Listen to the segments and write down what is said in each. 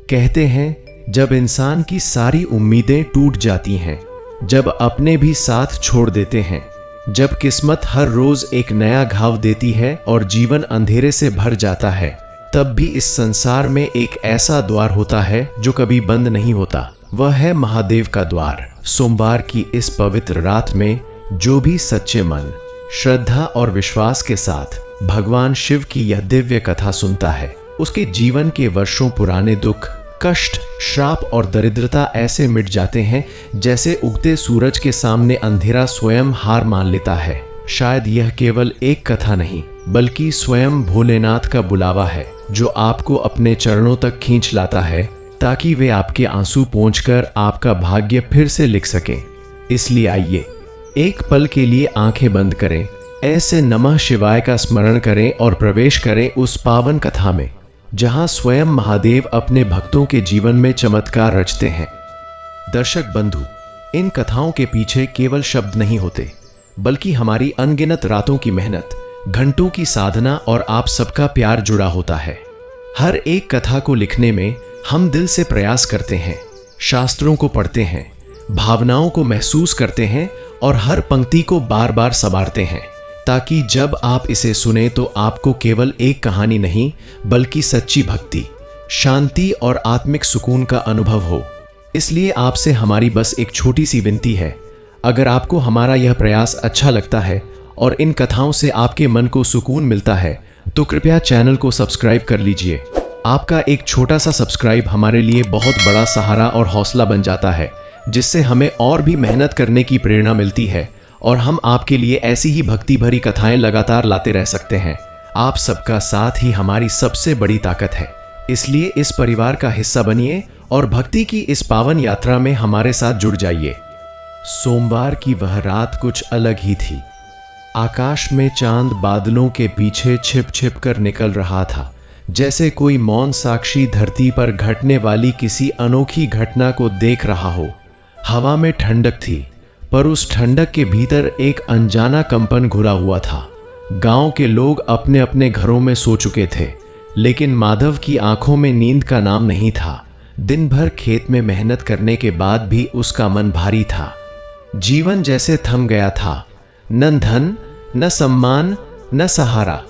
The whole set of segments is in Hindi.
कहते हैं जब इंसान की सारी उम्मीदें टूट जाती हैं, जब अपने भी साथ छोड़ देते हैं, जब किस्मत हर रोज एक नया घाव देती है और जीवन अंधेरे से भर जाता है, तब भी इस संसार में एक ऐसा द्वार होता है जो कभी बंद नहीं होता। वह है महादेव का द्वार। सोमवार की इस पवित्र रात में जो भी सच्चे मन, श्रद्धा और विश्वास के साथ भगवान शिव की यह दिव्य कथा सुनता है, उसके जीवन के वर्षों पुराने दुख, कष्ट, श्राप और दरिद्रता ऐसे मिट जाते हैं जैसे उगते सूरज के सामने अंधेरा स्वयं हार मान लेता है। शायद यह केवल एक कथा नहीं, बल्कि स्वयं भोलेनाथ का बुलावा है जो आपको अपने चरणों तक खींच लाता है ताकि वे आपके आंसू पोंछकर आपका भाग्य फिर से लिख सकें। इसलिए आइए एक पल के लिए आंखें बंद करें, ऐसे नमः शिवाय का स्मरण करें और प्रवेश करें उस पावन कथा में जहां स्वयं महादेव अपने भक्तों के जीवन में चमत्कार रचते हैं। दर्शक बंधु, इन कथाओं के पीछे केवल शब्द नहीं होते, बल्कि हमारी अनगिनत रातों की मेहनत, घंटों की साधना और आप सबका प्यार जुड़ा होता है। हर एक कथा को लिखने में हम दिल से प्रयास करते हैं, शास्त्रों को पढ़ते हैं, भावनाओं को महसूस करते हैं और हर पंक्ति को बार बार संवारते हैं ताकि जब आप इसे सुने तो आपको केवल एक कहानी नहीं, बल्कि सच्ची भक्ति, शांति और आत्मिक सुकून का अनुभव हो। इसलिए आपसे हमारी बस एक छोटी सी विनती है, अगर आपको हमारा यह प्रयास अच्छा लगता है और इन कथाओं से आपके मन को सुकून मिलता है तो कृपया चैनल को सब्सक्राइब कर लीजिए। आपका एक छोटा सा सब्सक्राइब हमारे लिए बहुत बड़ा सहारा और हौसला बन जाता है, जिससे हमें और भी मेहनत करने की प्रेरणा मिलती है और हम आपके लिए ऐसी ही भक्ति भरी कथाएं लगातार लाते रह सकते हैं। आप सबका साथ ही हमारी सबसे बड़ी ताकत है, इसलिए इस परिवार का हिस्सा बनिए और भक्ति की इस पावन यात्रा में हमारे साथ जुड़ जाइए। सोमवार की वह रात कुछ अलग ही थी। आकाश में चांद बादलों के पीछे छिप छिप कर निकल रहा था, जैसे कोई मौन साक्षी धरती पर घटने वाली किसी अनोखी घटना को देख रहा हो। हवा में ठंडक थी, पर उस ठंडक के भीतर एक अनजाना कंपन घुरा हुआ था। गांव के लोग अपने अपने घरों में सो चुके थे, लेकिन माधव की आंखों में नींद का नाम नहीं था। दिन भर खेत में मेहनत करने के बाद भी उसका मन भारी था। जीवन जैसे थम गया था, न धन, न सम्मान, न सहारा।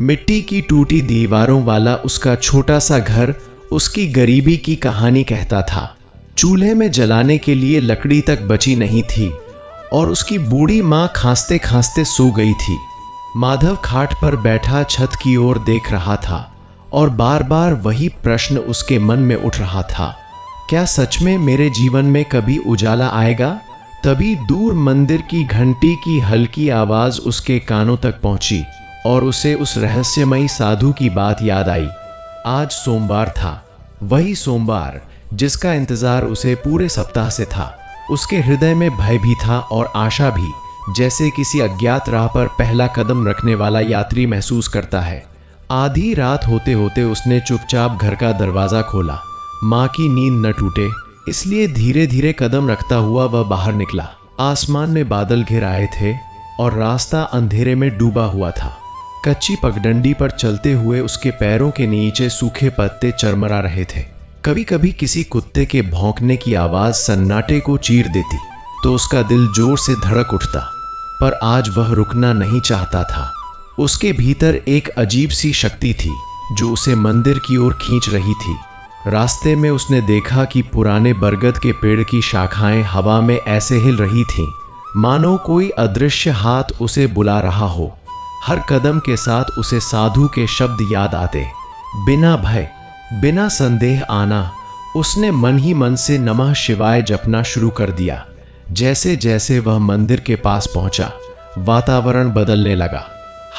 मिट्टी की टूटी दीवारों वाला उसका छोटा सा घर उसकी गरीबी की कहानी कहता था। चूल्हे में जलाने के लिए लकड़ी तक बची नहीं थी और उसकी बूढ़ी मां खांसते खांसते सो गई थी। माधव खाट पर बैठा छत की ओर देख रहा था और बार बार वही प्रश्न उसके मन में उठ रहा था, क्या सच में मेरे जीवन में कभी उजाला आएगा? तभी दूर मंदिर की घंटी की हल्की आवाज उसके कानों तक पहुंची और उसे उस रहस्यमयी साधु की बात याद आई। आज सोमवार था, वही सोमवार जिसका इंतजार उसे पूरे सप्ताह से था। उसके हृदय में भय भी था और आशा भी, जैसे किसी अज्ञात राह पर पहला कदम रखने वाला यात्री महसूस करता है। आधी रात होते होते उसने चुपचाप घर का दरवाजा खोला। मां की नींद न टूटे इसलिए धीरे धीरे कदम रखता हुआ वह बाहर निकला। आसमान में बादल घिर आए थे और रास्ता अंधेरे में डूबा हुआ था। कच्ची पगडंडी पर चलते हुए उसके पैरों के नीचे सूखे पत्ते चरमरा रहे थे। कभी कभी किसी कुत्ते के भौंकने की आवाज सन्नाटे को चीर देती तो उसका दिल जोर से धड़क उठता, पर आज वह रुकना नहीं चाहता था। उसके भीतर एक अजीब सी शक्ति थी जो उसे मंदिर की ओर खींच रही थी। रास्ते में उसने देखा कि पुराने बरगद के पेड़ की शाखाएं हवा में ऐसे हिल रही थीं, मानो कोई अदृश्य हाथ उसे बुला रहा हो। हर कदम के साथ उसे साधु के शब्द याद आते, बिना भय, बिना संदेह आना। उसने मन ही मन से नमः शिवाय जपना शुरू कर दिया। जैसे जैसे वह मंदिर के पास पहुंचा, वातावरण बदलने लगा।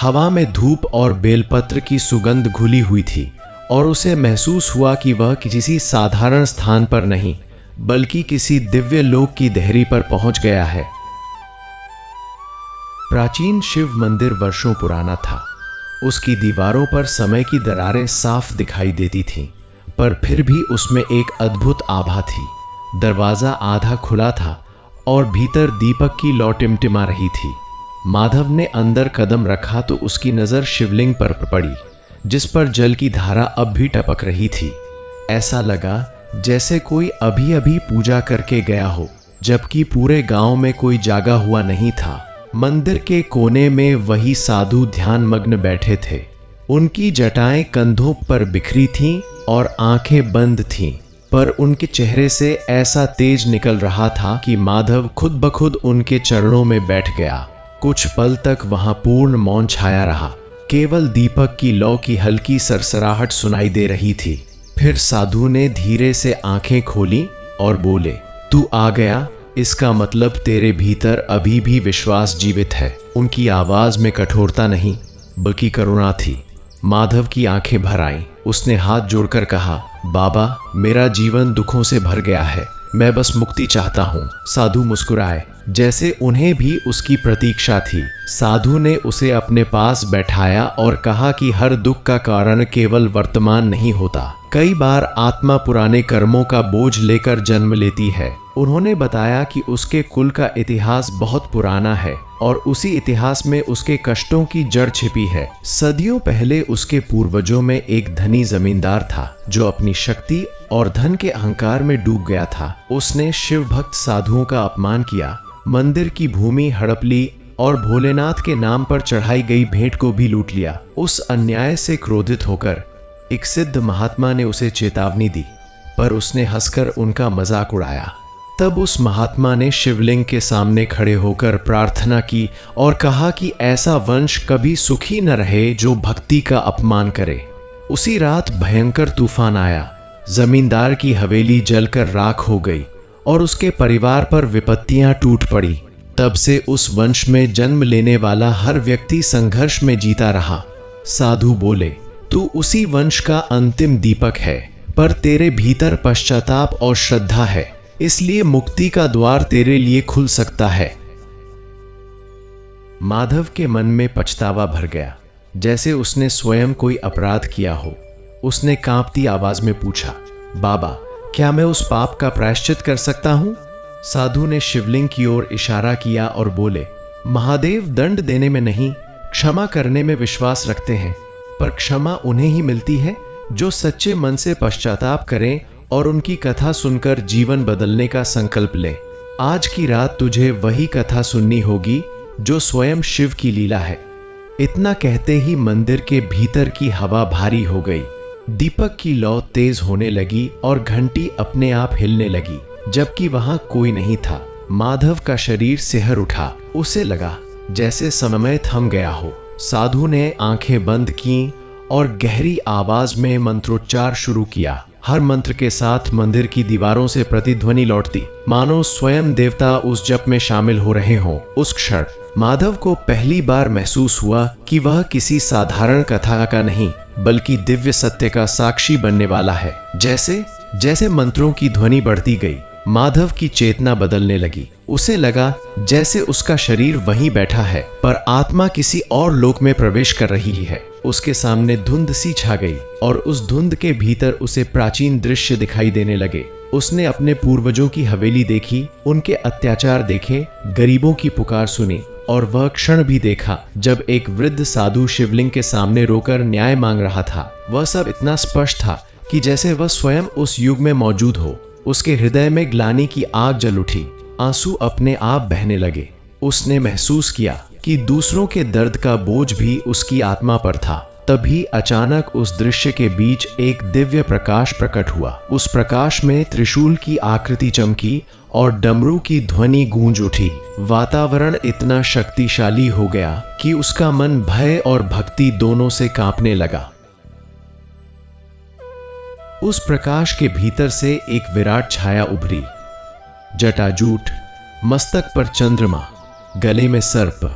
हवा में धूप और बेलपत्र की सुगंध घुली हुई थी और उसे महसूस हुआ कि वह किसी साधारण स्थान पर नहीं, बल्कि किसी दिव्य लोक की देहरी पर पहुंच गया है। प्राचीन शिव मंदिर वर्षों पुराना था। उसकी दीवारों पर समय की दरारें साफ दिखाई देती थीं, पर फिर भी उसमें एक अद्भुत आभा थी। दरवाजा आधा खुला था और भीतर दीपक की लौ टिमटिमा रही थी। माधव ने अंदर कदम रखा तो उसकी नजर शिवलिंग पर पड़ी, जिस पर जल की धारा अब भी टपक रही थी। ऐसा लगा जैसे कोई अभी अभी पूजा करके गया हो, जबकि पूरे गांव में कोई जागा हुआ नहीं था। मंदिर के कोने में वही साधु ध्यान मग्न बैठे थे। उनकी जटाएं कंधों पर बिखरी थीं और आंखें बंद थीं, पर उनके चेहरे से ऐसा तेज निकल रहा था कि माधव खुद ब खुद उनके चरणों में बैठ गया। कुछ पल तक वहां पूर्ण मौन छाया रहा। केवल दीपक की लौ की हल्की सरसराहट सुनाई दे रही थी। फिर साधु ने धीरे से आंखें खोली और बोले, तू आ गया, इसका मतलब तेरे भीतर अभी भी विश्वास जीवित है। उनकी आवाज में कठोरता नहीं बल्कि करुणा थी। माधव की आंखें भर आईं। उसने हाथ जोड़कर कहा, बाबा, मेरा जीवन दुखों से भर गया है, मैं बस मुक्ति चाहता हूँ। साधु मुस्कुराए, जैसे उन्हें भी उसकी प्रतीक्षा थी। साधु ने उसे अपने पास बैठाया और कहा कि हर दुख का कारण केवल वर्तमान नहीं होता। कई बार आत्मा पुराने कर्मों का बोझ लेकर जन्म लेती है। उन्होंने बताया कि उसके कुल का इतिहास बहुत पुराना है और उसी इतिहास में उसके कष्टों की जड़ छिपी है। सदियों पहले उसके पूर्वजों में एक धनी जमींदार था जो अपनी शक्ति और धन के अहंकार में डूब गया था। उसने शिव भक्त साधुओं का अपमान किया, मंदिर की भूमि हड़प ली और भोलेनाथ के नाम पर चढ़ाई गई भेंट को भी लूट लिया। उस अन्याय से क्रोधित होकर एक सिद्ध महात्मा ने उसे चेतावनी दी, पर उसने हंसकर उनका मजाक उड़ाया। तब उस महात्मा ने शिवलिंग के सामने खड़े होकर प्रार्थना की और कहा कि ऐसा वंश कभी सुखी न रहे जो भक्ति का अपमान करे। उसी रात भयंकर तूफान आया। जमींदार की हवेली जलकर राख हो गई और उसके परिवार पर विपत्तियां टूट पड़ी। तब से उस वंश में जन्म लेने वाला हर व्यक्ति संघर्ष में जीता रहा। साधु बोले, तू उसी वंश का अंतिम दीपक है, पर तेरे भीतर पश्चाताप और श्रद्धा है, इसलिए मुक्ति का द्वार तेरे लिए खुल सकता है। माधव के मन में पछतावा भर गया, जैसे उसने स्वयं कोई अपराध किया हो। उसने कांपती आवाज में पूछा, बाबा, क्या मैं उस पाप का प्रायश्चित कर सकता हूं? साधु ने शिवलिंग की ओर इशारा किया और बोले, महादेव दंड देने में नहीं, क्षमा करने में विश्वास रखते हैं, पर क्षमा उन्हें ही मिलती है जो सच्चे मन से पश्चाताप करें और उनकी कथा सुनकर जीवन बदलने का संकल्प ले। आज की रात तुझे वही कथा सुननी होगी जो स्वयं शिव की लीला है। इतना कहते ही मंदिर के भीतर की हवा भारी हो गई। दीपक की लौ तेज होने लगी और घंटी अपने आप हिलने लगी, जबकि वहां कोई नहीं था। माधव का शरीर सिहर उठा। उसे लगा जैसे समय थम गया हो। साधु ने आंखें बंद की और गहरी आवाज में मंत्रोच्चार शुरू किया। हर मंत्र के साथ मंदिर की दीवारों से प्रतिध्वनि लौटती, मानो स्वयं देवता उस जप में शामिल हो रहे हों। उस क्षण माधव को पहली बार महसूस हुआ कि वह किसी साधारण कथा का नहीं, बल्कि दिव्य सत्य का साक्षी बनने वाला है। जैसे जैसे मंत्रों की ध्वनि बढ़ती गई, माधव की चेतना बदलने लगी। उसे लगा जैसे उसका शरीर वहीं बैठा है, पर आत्मा किसी और लोक में प्रवेश कर रही है। उसके सामने धुंध सी छा गई और उस धुंध के भीतर उसे प्राचीन दृश्य दिखाई देने लगे। उसने अपने पूर्वजों की हवेली देखी, उनके अत्याचार देखे, गरीबों की पुकार सुनी, और वह क्षण भी देखा जब एक वृद्ध साधु शिवलिंग के सामने रोकर न्याय मांग रहा था। वह सब इतना स्पष्ट था कि जैसे वह स्वयं उस युग में मौजूद हो। उसके हृदय में ग्लानि की आग जल उठी, आंसू अपने आप बहने लगे। उसने महसूस किया कि दूसरों के दर्द का बोझ भी उसकी आत्मा पर था। तभी अचानक उस दृश्य के बीच एक दिव्य प्रकाश प्रकट हुआ। उस प्रकाश में त्रिशूल की आकृति चमकी और डमरू की ध्वनि गूंज उठी। वातावरण इतना शक्तिशाली हो गया कि उसका मन भय और भक्ति दोनों से कांपने लगा। उस प्रकाश के भीतर से एक विराट छाया उभरी। जटाजूट, मस्तक पर चंद्रमा, गले में सर्प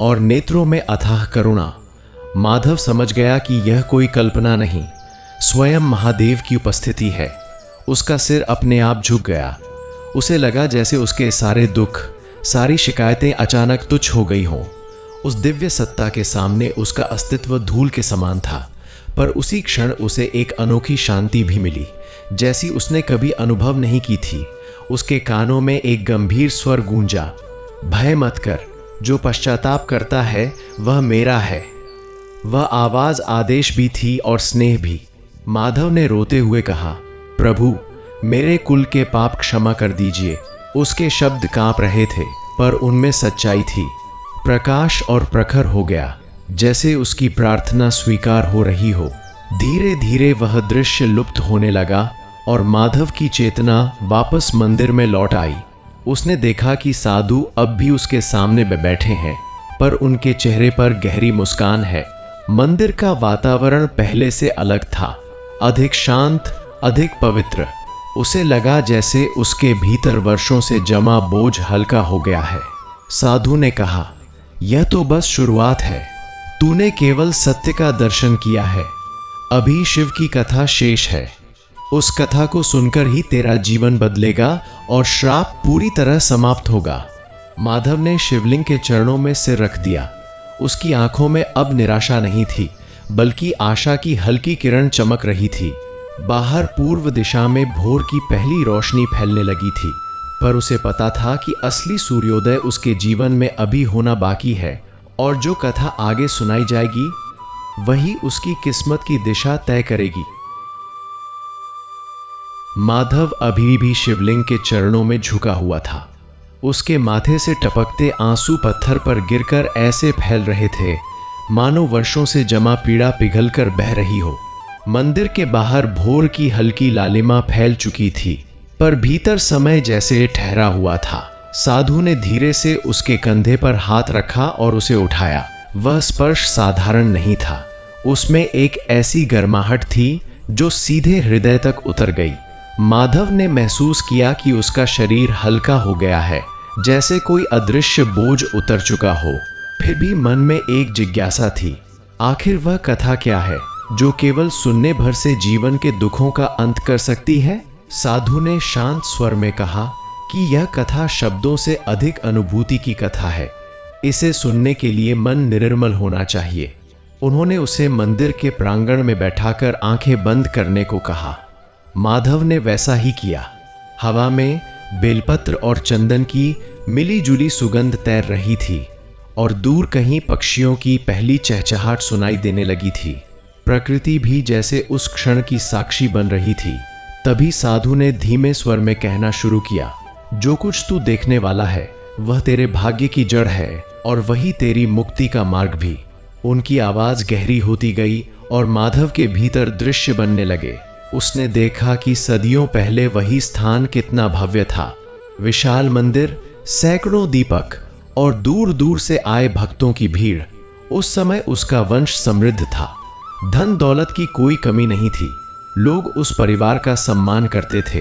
और नेत्रों में अथाह करुणा। माधव समझ गया कि यह कोई कल्पना नहीं, स्वयं महादेव की उपस्थिति है। उसका सिर अपने आप झुक गया। उसे लगा जैसे उसके सारे दुख, सारी शिकायतें अचानक तुच्छ हो गई हों। उस दिव्य सत्ता के सामने उसका अस्तित्व धूल के समान था, पर उसी क्षण उसे एक अनोखी शांति भी मिली, जैसी उसने कभी अनुभव नहीं की थी। उसके कानों में एक गंभीर स्वर गूंजा, भय मत कर, जो पश्चाताप करता है वह मेरा है। वह आवाज आदेश भी थी और स्नेह भी। माधव ने रोते हुए कहा, प्रभु, मेरे कुल के पाप क्षमा कर दीजिए। उसके शब्द कांप रहे थे, पर उनमें सच्चाई थी। प्रकाश और प्रखर हो गया, जैसे उसकी प्रार्थना स्वीकार हो रही हो। धीरे धीरे वह दृश्य लुप्त होने लगा और माधव की चेतना वापस मंदिर में लौट आई। उसने देखा कि साधु अब भी उसके सामने बैठे हैं, पर उनके चेहरे पर गहरी मुस्कान है। मंदिर का वातावरण पहले से अलग था, अधिक शांत, अधिक पवित्र। उसे लगा जैसे उसके भीतर वर्षों से जमा बोझ हल्का हो गया है। साधु ने कहा, यह तो बस शुरुआत है। तूने केवल सत्य का दर्शन किया है। अभी शिव की कथा शेष है। उस कथा को सुनकर ही तेरा जीवन बदलेगा और श्राप पूरी तरह समाप्त होगा। माधव ने शिवलिंग के चरणों में सिर रख दिया। उसकी आंखों में अब निराशा नहीं थी, बल्कि आशा की हल्की किरण चमक रही थी। बाहर पूर्व दिशा में भोर की पहली रोशनी फैलने लगी थी, पर उसे पता था कि असली सूर्योदय उसके जीवन में अभी होना बाकी है, और जो कथा आगे सुनाई जाएगी वही उसकी किस्मत की दिशा तय करेगी। माधव अभी भी शिवलिंग के चरणों में झुका हुआ था। उसके माथे से टपकते आंसू पत्थर पर गिरकर ऐसे फैल रहे थे मानो वर्षों से जमा पीड़ा पिघलकर बह रही हो। मंदिर के बाहर भोर की हल्की लालिमा फैल चुकी थी, पर भीतर समय जैसे ठहरा हुआ था। साधु ने धीरे से उसके कंधे पर हाथ रखा और उसे उठाया। वह स्पर्श साधारण नहीं था, उसमें एक ऐसी गर्माहट थी जो सीधे हृदय तक उतर गई। माधव ने महसूस किया कि उसका शरीर हल्का हो गया है, जैसे कोई अदृश्य बोझ उतर चुका हो। फिर भी मन में एक जिज्ञासा थी, आखिर वह कथा क्या है जो केवल सुनने भर से जीवन के दुखों का अंत कर सकती है? साधु ने शांत स्वर में कहा कि यह कथा शब्दों से अधिक अनुभूति की कथा है। इसे सुनने के लिए मन निर्मल होना चाहिए। उन्होंने उसे मंदिर के प्रांगण में बैठाकर आंखें बंद करने को कहा। माधव ने वैसा ही किया। हवा में बेलपत्र और चंदन की मिली-जुली सुगंध तैर रही थी और दूर कहीं पक्षियों की पहली चहचहाट सुनाई देने लगी थी। प्रकृति भी जैसे उस क्षण की साक्षी बन रही थी। तभी साधु ने धीमे स्वर में कहना शुरू किया, जो कुछ तू देखने वाला है वह तेरे भाग्य की जड़ है और वही तेरी मुक्ति का मार्ग भी। उनकी आवाज गहरी होती गई और माधव के भीतर दृश्य बनने लगे। उसने देखा कि सदियों पहले वही स्थान कितना भव्य था। विशाल मंदिर, सैकड़ों दीपक और दूर दूर से आए भक्तों की भीड़। उस समय उसका वंश समृद्ध था। धन दौलत की कोई कमी नहीं थी। लोग उस परिवार का सम्मान करते थे,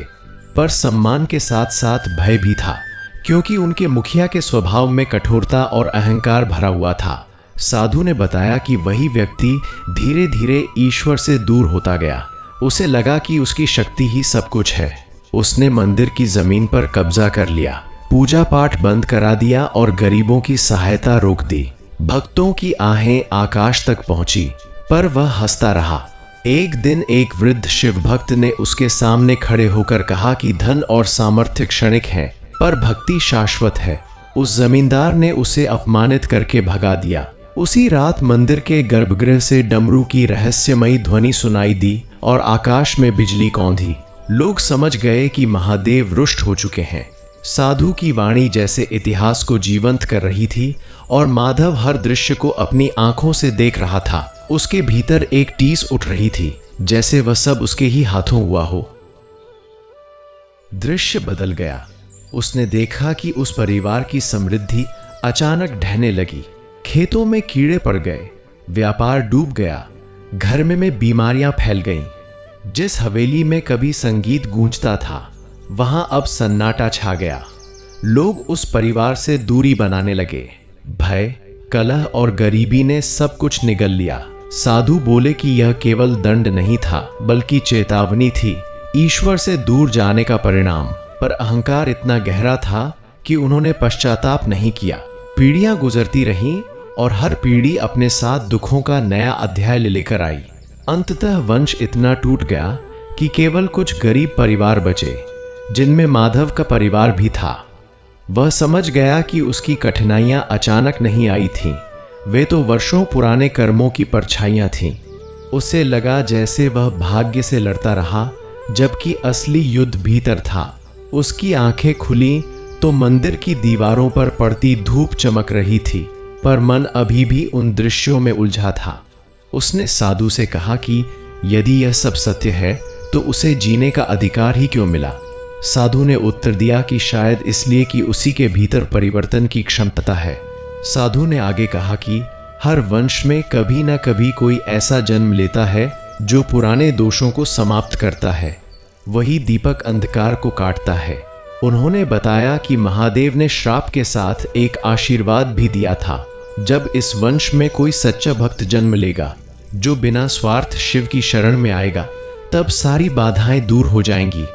पर सम्मान के साथ साथ भय भी था, क्योंकि उनके मुखिया के स्वभाव में कठोरता और अहंकार भरा हुआ था। साधु ने बताया कि वही व्यक्ति धीरे धीरे ईश्वर से दूर होता गया। उसे लगा कि उसकी शक्ति ही सब कुछ है। उसने मंदिर की जमीन पर कब्जा कर लिया, पूजा पाठ बंद करा दिया और गरीबों की सहायता रोक दी। भक्तों की आहें आकाश तक पहुंची, पर वह हंसता रहा। एक दिन एक वृद्ध शिव भक्त ने उसके सामने खड़े होकर कहा कि धन और सामर्थ्य क्षणिक है, पर भक्ति शाश्वत है। उस जमींदार ने उसे अपमानित करके भगा दिया। उसी रात मंदिर के गर्भगृह से डमरू की रहस्यमयी ध्वनि सुनाई दी और आकाश में बिजली कौंधी। लोग समझ गए कि महादेव रुष्ट हो चुके हैं। साधु की वाणी जैसे इतिहास को जीवंत कर रही थी और माधव हर दृश्य को अपनी आंखों से देख रहा था। उसके भीतर एक टीस उठ रही थी, जैसे वह सब उसके ही हाथों हुआ हो। दृश्य बदल गया। उसने देखा कि उस परिवार की समृद्धि अचानक ढहने लगी। खेतों में कीड़े पड़ गए, व्यापार डूब गया, घर में बीमारियां फैल गईं। जिस हवेली में कभी संगीत गूंजता था, वहां अब सन्नाटा छा गया। लोग उस परिवार से दूरी बनाने लगे। भय, कलह और गरीबी ने सब कुछ निगल लिया। साधु बोले कि यह केवल दंड नहीं था, बल्कि चेतावनी थी, ईश्वर से दूर जाने का परिणाम। पर अहंकार इतना गहरा था कि उन्होंने पश्चाताप नहीं किया। पीढ़ियां गुजरती रहीं और हर पीढ़ी अपने साथ दुखों का नया अध्याय लेकर आई। अंततः वंश इतना टूट गया कि केवल कुछ गरीब परिवार बचे, जिनमें माधव का परिवार भी था। वह समझ गया कि उसकी कठिनाइयां अचानक नहीं आई थीं, वे तो वर्षों पुराने कर्मों की परछाइयां थीं। उसे लगा जैसे वह भाग्य से लड़ता रहा, जबकि असली युद्ध भीतर था। उसकी आंखें खुली तो मंदिर की दीवारों पर पड़ती धूप चमक रही थी, पर मन अभी भी उन दृश्यों में उलझा था। उसने साधु से कहा कि यदि यह सब सत्य है तो उसे जीने का अधिकार ही क्यों मिला। साधु ने उत्तर दिया कि शायद इसलिए कि उसी के भीतर परिवर्तन की क्षमता है। साधु ने आगे कहा कि हर वंश में कभी न कभी कोई ऐसा जन्म लेता है जो पुराने दोषों को समाप्त करता है। वही दीपक अंधकार को काटता है। उन्होंने बताया कि महादेव ने श्राप के साथ एक आशीर्वाद भी दिया था, जब इस वंश में कोई सच्चा भक्त जन्म लेगा जो बिना स्वार्थ शिव की शरण में आएगा, तब सारी बाधाएं दूर हो जाएंगी।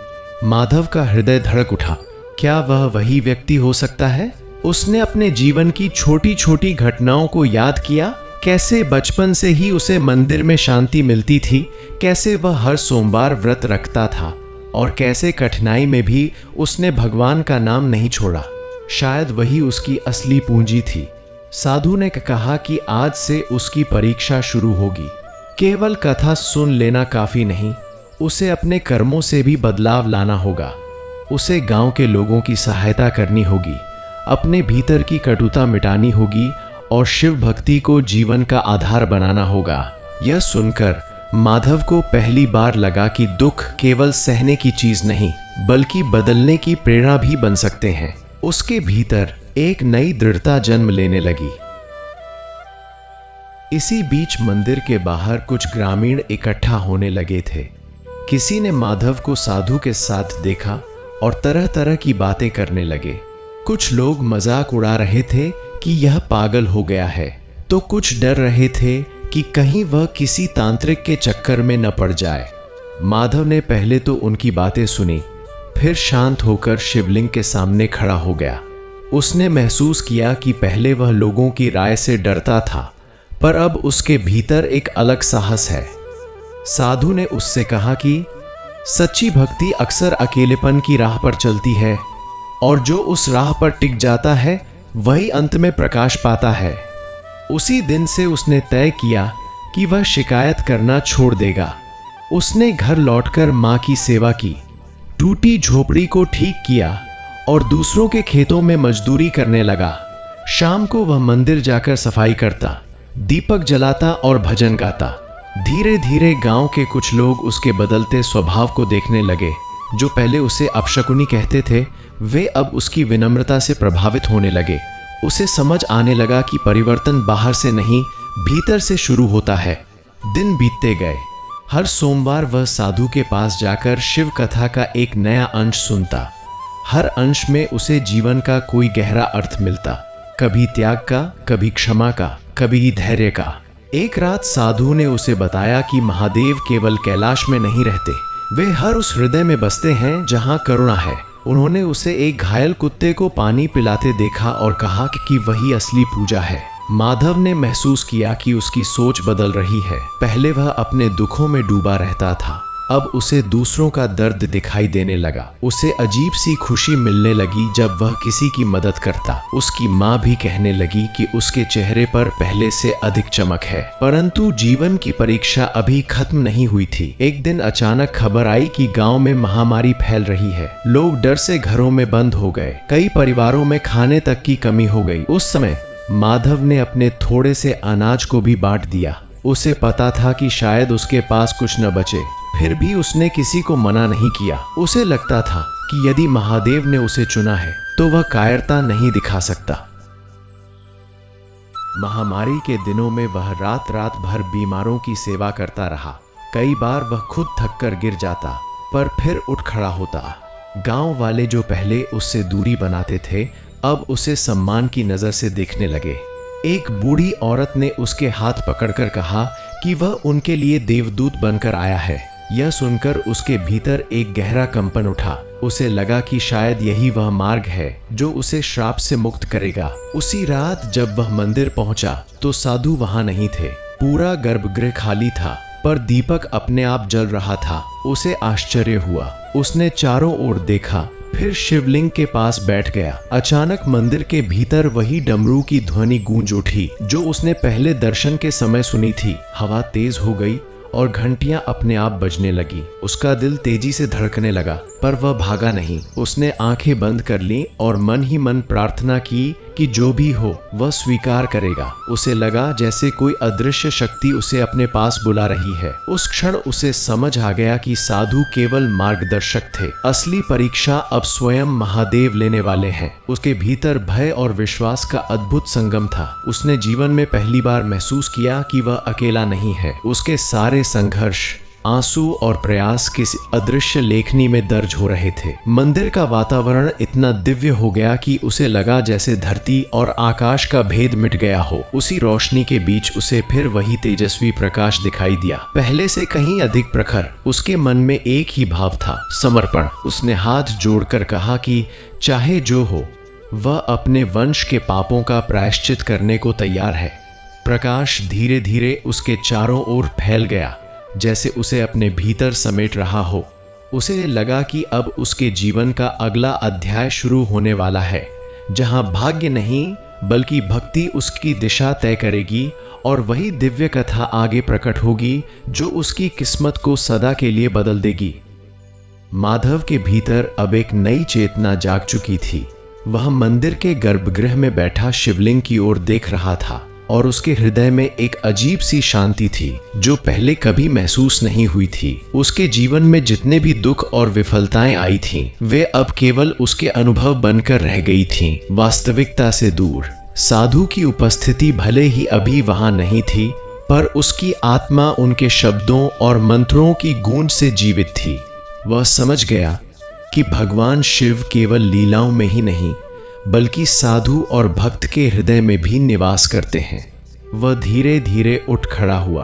माधव का हृदय धड़क उठा। क्या वह वही व्यक्ति हो सकता है? उसने अपने जीवन की छोटी छोटी घटनाओं को याद किया। कैसे बचपन से ही उसे मंदिर में शांति मिलती थी, कैसे वह हर सोमवार व्रत रखता था, और कैसे कठिनाई में भी उसने भगवान का नाम नहीं छोड़ा। शायद वही उसकी असली पूंजी थी। साधु ने कहा कि आज से उसकी परीक्षा शुरू होगी। केवल कथा सुन लेना काफी नहीं, उसे अपने कर्मों से भी बदलाव लाना होगा। उसे गांव के लोगों की सहायता करनी होगी, अपने भीतर की कटुता मिटानी होगी और शिव भक्ति को जीवन का आधार बनाना होगा। यह सुनकर माधव को पहली बार लगा कि दुख केवल सहने की चीज नहीं, बल्कि बदलने की प्रेरणा भी बन सकते हैं। उसके भीतर एक नई दृढ़ता जन्म लेने लगी। इसी बीच मंदिर के बाहर कुछ ग्रामीण इकट्ठा होने लगे थे। किसी ने माधव को साधु के साथ देखा और तरह तरह की बातें करने लगे। कुछ लोग मजाक उड़ा रहे थे कि यह पागल हो गया है, तो कुछ डर रहे थे कि कहीं वह किसी तांत्रिक के चक्कर में न पड़ जाए। माधव ने पहले तो उनकी बातें सुनी, फिर शांत होकर शिवलिंग के सामने खड़ा हो गया। उसने महसूस किया कि पहले वह लोगों की राय से डरता था, पर अब उसके भीतर एक अलग साहस है। साधु ने उससे कहा कि सच्ची भक्ति अक्सर अकेलेपन की राह पर चलती है, और जो उस राह पर टिक जाता है वही अंत में प्रकाश पाता है। उसी दिन से उसने तय किया कि वह शिकायत करना छोड़ देगा। उसने घर लौटकर मां की सेवा की, टूटी झोपड़ी को ठीक किया और दूसरों के खेतों में मजदूरी करने लगा। शाम को वह मंदिर जाकर सफाई करता, दीपक जलाता और भजन गाता। धीरे धीरे गांव के कुछ लोग उसके बदलते स्वभाव को देखने लगे। जो पहले उसे अपशकुनी कहते थे, वे अब उसकी विनम्रता से प्रभावित होने लगे। उसे समझ आने लगा कि परिवर्तन बाहर से नहीं, भीतर से शुरू होता है। दिन बीतते गए। हर सोमवार वह साधु के पास जाकर शिव कथा का एक नया अंश सुनता। हर अंश में उसे जीवन का कोई गहरा अर्थ मिलता, कभी त्याग का, कभी क्षमा का, कभी धैर्य का। एक रात साधु ने उसे बताया कि महादेव केवल कैलाश में नहीं रहते, वे हर उस हृदय में बसते हैं जहां करुणा है। उन्होंने उसे एक घायल कुत्ते को पानी पिलाते देखा और कहा कि वही असली पूजा है। माधव ने महसूस किया कि उसकी सोच बदल रही है। पहले वह अपने दुखों में डूबा रहता था, अब उसे दूसरों का दर्द दिखाई देने लगा। उसे अजीब सी खुशी मिलने लगी जब वह किसी की मदद करता। उसकी माँ भी कहने लगी कि उसके चेहरे पर पहले से अधिक चमक है। परंतु जीवन की परीक्षा अभी खत्म नहीं हुई थी। एक दिन अचानक खबर आई कि गांव में महामारी फैल रही है। लोग डर से घरों में बंद हो गए। कई परिवारों में खाने तक की कमी हो गई। उस समय माधव ने अपने थोड़े से अनाज को भी बांट दिया। उसे पता था कि शायद उसके पास कुछ न बचे, फिर भी उसने किसी को मना नहीं किया। उसे लगता था कि यदि महादेव ने उसे चुना है तो वह कायरता नहीं दिखा सकता। महामारी के दिनों में वह रात रात भर बीमारों की सेवा करता रहा। कई बार वह खुद थककर गिर जाता, पर फिर उठ खड़ा होता। गांव वाले जो पहले उससे दूरी बनाते थे, अब उसे सम्मान की नजर से देखने लगे। एक बूढ़ी औरत ने उसके हाथ पकड़कर कहा कि वह उनके लिए देवदूत बनकर आया है। यह सुनकर उसके भीतर एक गहरा कंपन उठा। उसे लगा कि शायद यही वह मार्ग है जो उसे श्राप से मुक्त करेगा। उसी रात जब वह मंदिर पहुंचा तो साधु वहां नहीं थे। पूरा गर्भगृह खाली था, पर दीपक अपने आप जल रहा था। उसे आश्चर्य हुआ। उसने चारों ओर देखा, फिर शिवलिंग के पास बैठ गया। अचानक मंदिर के भीतर वही डमरू की ध्वनि गूंज उठी जो उसने पहले दर्शन के समय सुनी थी। हवा तेज हो गई और घंटियां अपने आप बजने लगी। उसका दिल तेजी से धड़कने लगा, पर वह भागा नहीं। उसने आंखें बंद कर ली और मन ही मन प्रार्थना की कि जो भी हो वह स्वीकार करेगा। उसे लगा जैसे कोई अदृश्य शक्ति उसे अपने पास बुला रही है। उस क्षण उसे समझ आ गया कि साधु केवल मार्गदर्शक थे, असली परीक्षा अब स्वयं महादेव लेने वाले हैं। उसके भीतर भय और विश्वास का अद्भुत संगम था। उसने जीवन में पहली बार महसूस किया कि वह अकेला नहीं है। उसके सारे संघर्ष, आंसू और प्रयास किसी अदृश्य लेखनी में दर्ज हो रहे थे। मंदिर का वातावरण इतना दिव्य हो गया कि उसे लगा जैसे धरती और आकाश का भेद मिट गया हो। उसी रोशनी के बीच उसे फिर वही तेजस्वी प्रकाश दिखाई दिया, पहले से कहीं अधिक प्रखर। उसके मन में एक ही भाव था, समर्पण। उसने हाथ जोड़कर कहा कि चाहे जो हो, वह अपने वंश के पापों का प्रायश्चित करने को तैयार है। प्रकाश धीरे धीरे उसके चारों ओर फैल गया, जैसे उसे अपने भीतर समेट रहा हो। उसे लगा कि अब उसके जीवन का अगला अध्याय शुरू होने वाला है, जहां भाग्य नहीं बल्कि भक्ति उसकी दिशा तय करेगी और वही दिव्य कथा आगे प्रकट होगी जो उसकी किस्मत को सदा के लिए बदल देगी। माधव के भीतर अब एक नई चेतना जाग चुकी थी। वह मंदिर के गर्भगृह में बैठा शिवलिंग की ओर देख रहा था और उसके हृदय में एक अजीब सी शांति थी जो पहले कभी महसूस नहीं हुई थी। उसके जीवन में जितने भी दुख और विफलताएं आई थीं, वे अब केवल उसके अनुभव बनकर रह गई थीं, वास्तविकता से दूर। साधु की उपस्थिति भले ही अभी वहां नहीं थी, पर उसकी आत्मा उनके शब्दों और मंत्रों की गूंज से जीवित थी। वह समझ गया कि भगवान शिव केवल लीलाओं में ही नहीं बल्कि साधु और भक्त के हृदय में भी निवास करते हैं। वह धीरे धीरे उठ खड़ा हुआ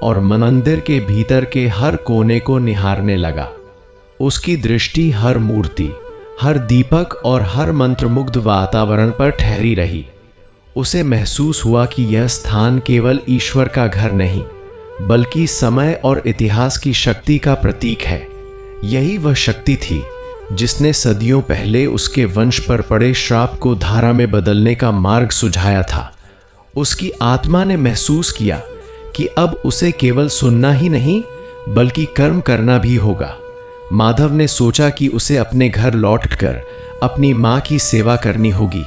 और मंदिर के भीतर के हर कोने को निहारने लगा। उसकी दृष्टि हर मूर्ति, हर दीपक और हर मंत्रमुग्ध वातावरण पर ठहरी रही। उसे महसूस हुआ कि यह स्थान केवल ईश्वर का घर नहीं बल्कि समय और इतिहास की शक्ति का प्रतीक है। यही वह शक्ति थी जिसने सदियों पहले उसके वंश पर पड़े श्राप को धारा में बदलने का मार्ग सुझाया था। उसकी आत्मा ने महसूस किया कि अब उसे केवल सुनना ही नहीं बल्कि कर्म करना भी होगा। माधव ने सोचा कि उसे अपने घर लौटकर अपनी मां की सेवा करनी होगी।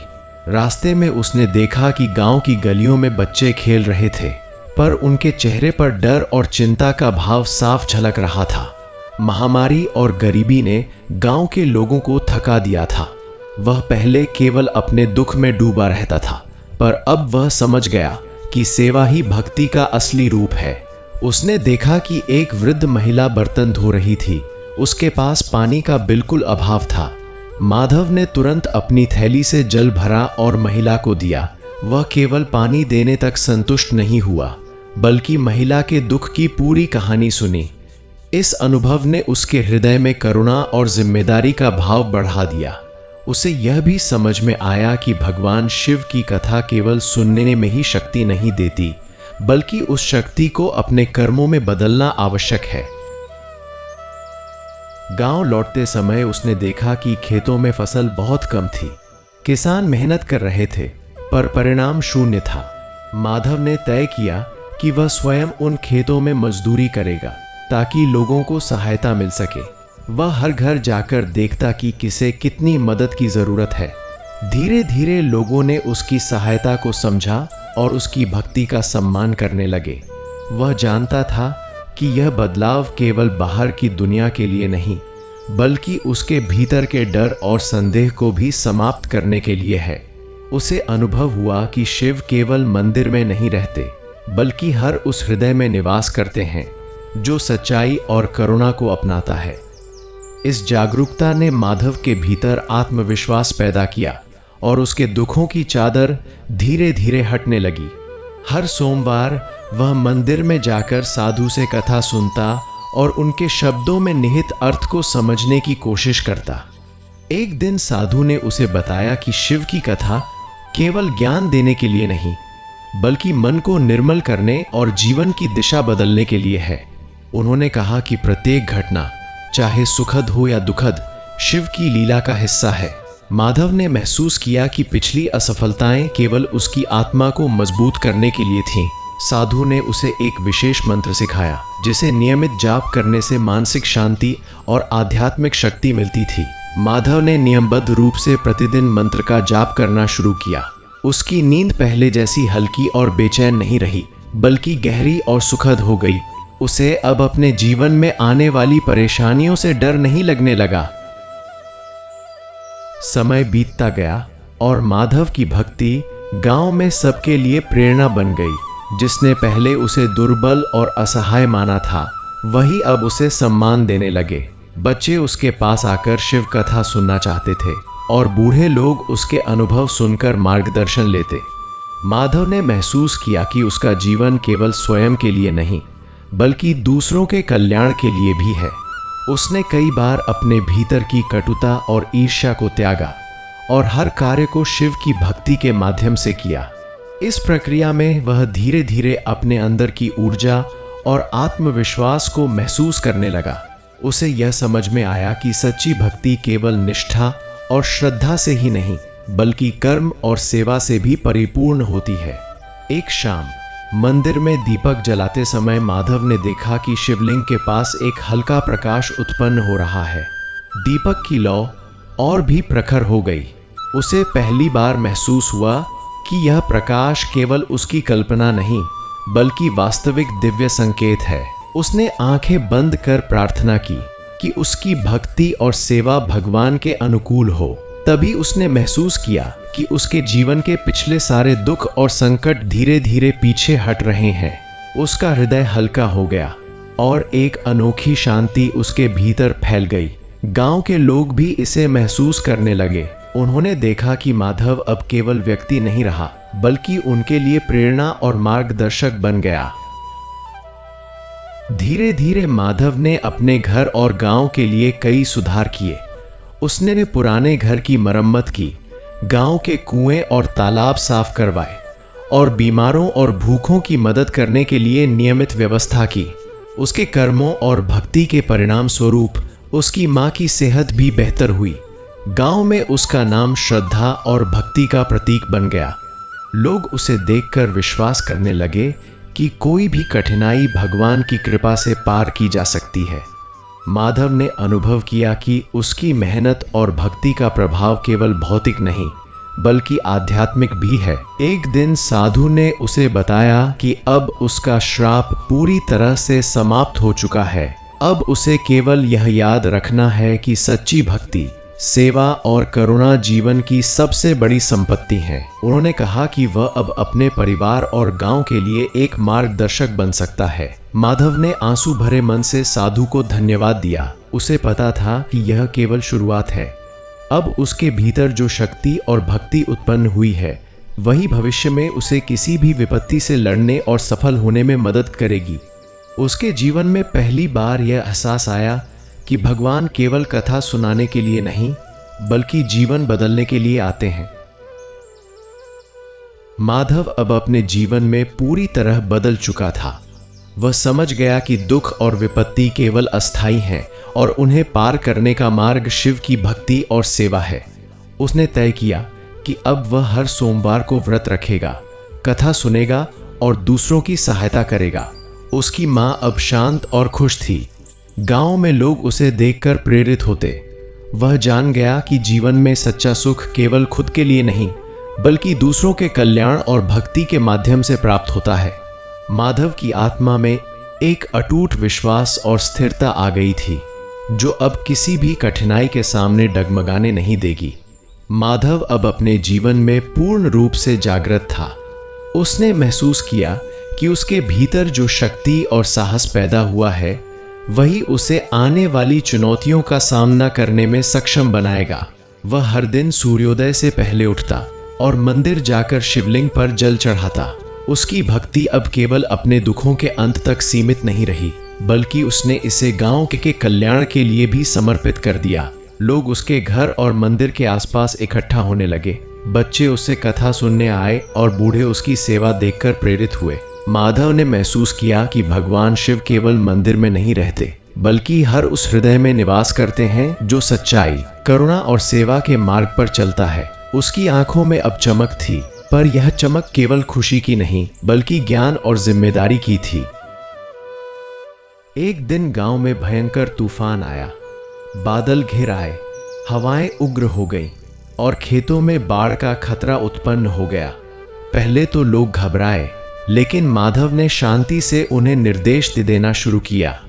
रास्ते में उसने देखा कि गांव की गलियों में बच्चे खेल रहे थे, पर उनके चेहरे पर डर और चिंता का भाव साफ झलक रहा था। महामारी और गरीबी ने गांव के लोगों को थका दिया था। वह पहले केवल अपने दुख में डूबा रहता था, पर अब वह समझ गया कि सेवा ही भक्ति का असली रूप है। उसने देखा कि एक वृद्ध महिला बर्तन धो रही थी। उसके पास पानी का बिल्कुल अभाव था। माधव ने तुरंत अपनी थैली से जल भरा और महिला को दिया। वह केवल पानी देने तक संतुष्ट नहीं हुआ बल्कि महिला के दुख की पूरी कहानी सुनी। इस अनुभव ने उसके हृदय में करुणा और जिम्मेदारी का भाव बढ़ा दिया। उसे यह भी समझ में आया कि भगवान शिव की कथा केवल सुनने में ही शक्ति नहीं देती बल्कि उस शक्ति को अपने कर्मों में बदलना आवश्यक है। गांव लौटते समय उसने देखा कि खेतों में फसल बहुत कम थी। किसान मेहनत कर रहे थे पर परिणाम शून्य था। माधव ने तय किया कि वह स्वयं उन खेतों में मजदूरी करेगा ताकि लोगों को सहायता मिल सके। वह हर घर जाकर देखता कि किसे कितनी मदद की जरूरत है। धीरे धीरे लोगों ने उसकी सहायता को समझा और उसकी भक्ति का सम्मान करने लगे। वह जानता था कि यह बदलाव केवल बाहर की दुनिया के लिए नहीं बल्कि उसके भीतर के डर और संदेह को भी समाप्त करने के लिए है। उसे अनुभव हुआ कि शिव केवल मंदिर में नहीं रहते बल्कि हर उस हृदय में निवास करते हैं जो सच्चाई और करुणा को अपनाता है। इस जागरूकता ने माधव के भीतर आत्मविश्वास पैदा किया और उसके दुखों की चादर धीरे धीरे हटने लगी। हर सोमवार वह मंदिर में जाकर साधु से कथा सुनता और उनके शब्दों में निहित अर्थ को समझने की कोशिश करता। एक दिन साधु ने उसे बताया कि शिव की कथा केवल ज्ञान देने के लिए नहीं बल्कि मन को निर्मल करने और जीवन की दिशा बदलने के लिए है। उन्होंने कहा कि प्रत्येक घटना, चाहे सुखद हो या दुखद, शिव की लीला का हिस्सा है। माधव ने महसूस किया कि पिछली असफलताएं केवल उसकी आत्मा को मजबूत करने के लिए थीं, साधु ने उसे एक विशेष मंत्र सिखाया जिसे नियमित जाप करने से मानसिक शांति और आध्यात्मिक शक्ति मिलती थी। माधव ने नियमबद्ध रूप से प्रतिदिन मंत्र का जाप करना शुरू किया। उसकी नींद पहले जैसी हल्की और बेचैन नहीं रही, बल्कि गहरी और सुखद हो गई। उसे अब अपने जीवन में आने वाली परेशानियों से डर नहीं लगने लगा। समय बीतता गया और माधव की भक्ति गांव में सबके लिए प्रेरणा बन गई। जिसने पहले उसे दुर्बल और असहाय माना था, वही अब उसे सम्मान देने लगे। बच्चे उसके पास आकर शिव कथा सुनना चाहते थे और बूढ़े लोग उसके अनुभव सुनकर मार्गदर्शन लेते। माधव ने महसूस किया कि उसका जीवन केवल स्वयं के लिए नहीं, बल्कि दूसरों के कल्याण के लिए भी है। उसने कई बार अपने भीतर की कटुता और ईर्ष्या को त्यागा और हर कार्य को शिव की भक्ति के माध्यम से किया। इस प्रक्रिया में वह धीरे धीरे अपने अंदर की ऊर्जा और आत्मविश्वास को महसूस करने लगा। उसे यह समझ में आया कि सच्ची भक्ति केवल निष्ठा और श्रद्धा से ही नहीं, बल्कि कर्म और सेवा से भी परिपूर्ण होती है। एक शाम मंदिर में दीपक जलाते समय माधव ने देखा कि शिवलिंग के पास एक हल्का प्रकाश उत्पन्न हो रहा है। दीपक की लौ और भी प्रखर हो गई। उसे पहली बार महसूस हुआ कि यह प्रकाश केवल उसकी कल्पना नहीं, बल्कि वास्तविक दिव्य संकेत है। उसने आंखें बंद कर प्रार्थना की कि उसकी भक्ति और सेवा भगवान के अनुकूल हो। तभी उसने महसूस किया कि उसके जीवन के पिछले सारे दुख और संकट धीरे धीरे पीछे हट रहे हैं। उसका हृदय हल्का हो गया और एक अनोखी शांति उसके भीतर फैल गई। गांव के लोग भी इसे महसूस करने लगे। उन्होंने देखा कि माधव अब केवल व्यक्ति नहीं रहा, बल्कि उनके लिए प्रेरणा और मार्गदर्शक बन गया। धीरे धीरे माधव ने अपने घर और गांव के लिए कई सुधार किए। उसने पुराने घर की मरम्मत की, गांव के कुएं और तालाब साफ करवाए और बीमारों और भूखों की मदद करने के लिए नियमित व्यवस्था की। उसके कर्मों और भक्ति के परिणाम स्वरूप उसकी मां की सेहत भी बेहतर हुई। गांव में उसका नाम श्रद्धा और भक्ति का प्रतीक बन गया। लोग उसे देखकर विश्वास करने लगे कि कोई भी कठिनाई भगवान की कृपा से पार की जा सकती है। माधव ने अनुभव किया कि उसकी मेहनत और भक्ति का प्रभाव केवल भौतिक नहीं, बल्कि आध्यात्मिक भी है। एक दिन साधु ने उसे बताया कि अब उसका श्राप पूरी तरह से समाप्त हो चुका है। अब उसे केवल यह याद रखना है कि सच्ची भक्ति, सेवा और करुणा जीवन की सबसे बड़ी संपत्ति है। उन्होंने कहा कि वह अब अपने परिवार और गांव के लिए एक मार्गदर्शक बन सकता है। माधव ने आंसू भरे मन से साधु को धन्यवाद दिया। उसे पता था कि यह केवल शुरुआत है। अब उसके भीतर जो शक्ति और भक्ति उत्पन्न हुई है, वही भविष्य में उसे किसी भी विपत्ति से लड़ने और सफल होने में मदद करेगी। उसके जीवन में पहली बार यह एहसास आया कि भगवान केवल कथा सुनाने के लिए नहीं, बल्कि जीवन बदलने के लिए आते हैं। माधव अब अपने जीवन में पूरी तरह बदल चुका था। वह समझ गया कि दुख और विपत्ति केवल अस्थायी हैं और उन्हें पार करने का मार्ग शिव की भक्ति और सेवा है। उसने तय किया कि अब वह हर सोमवार को व्रत रखेगा, कथा सुनेगा और दूसरों की सहायता करेगा। उसकी मां अब शांत और खुश थी। गांव में लोग उसे देखकर प्रेरित होते। वह जान गया कि जीवन में सच्चा सुख केवल खुद के लिए नहीं, बल्कि दूसरों के कल्याण और भक्ति के माध्यम से प्राप्त होता है। माधव की आत्मा में एक अटूट विश्वास और स्थिरता आ गई थी, जो अब किसी भी कठिनाई के सामने डगमगाने नहीं देगी। माधव अब अपने जीवन में पूर्ण रूप से जागृत था। उसने महसूस किया कि उसके भीतर जो शक्ति और साहस पैदा हुआ है, वही उसे आने वाली चुनौतियों का सामना करने में सक्षम बनाएगा। वह हर दिन सूर्योदय से पहले उठता और मंदिर जाकर शिवलिंग पर जल चढ़ाता। उसकी भक्ति अब केवल अपने दुखों के अंत तक सीमित नहीं रही, बल्कि उसने इसे गांव के कल्याण के लिए भी समर्पित कर दिया। लोग उसके घर और मंदिर के आसपास इकट्ठा होने लगे। बच्चे उससे कथा सुनने आए और बूढ़े उसकी सेवा देखकर प्रेरित हुए। माधव ने महसूस किया कि भगवान शिव केवल मंदिर में नहीं रहते, बल्कि हर उस हृदय में निवास करते हैं जो सच्चाई, करुणा और सेवा के मार्ग पर चलता है। उसकी आंखों में अब चमक थी पर यह चमक केवल खुशी की नहीं बल्कि ज्ञान और जिम्मेदारी की थी। एक दिन गांव में भयंकर तूफान आया। बादल घिर आए, हवाएं उग्र हो गई और खेतों में बाढ़ का खतरा उत्पन्न हो गया। पहले तो लोग घबराए, लेकिन माधव ने शांति से उन्हें निर्देश देना शुरू किया।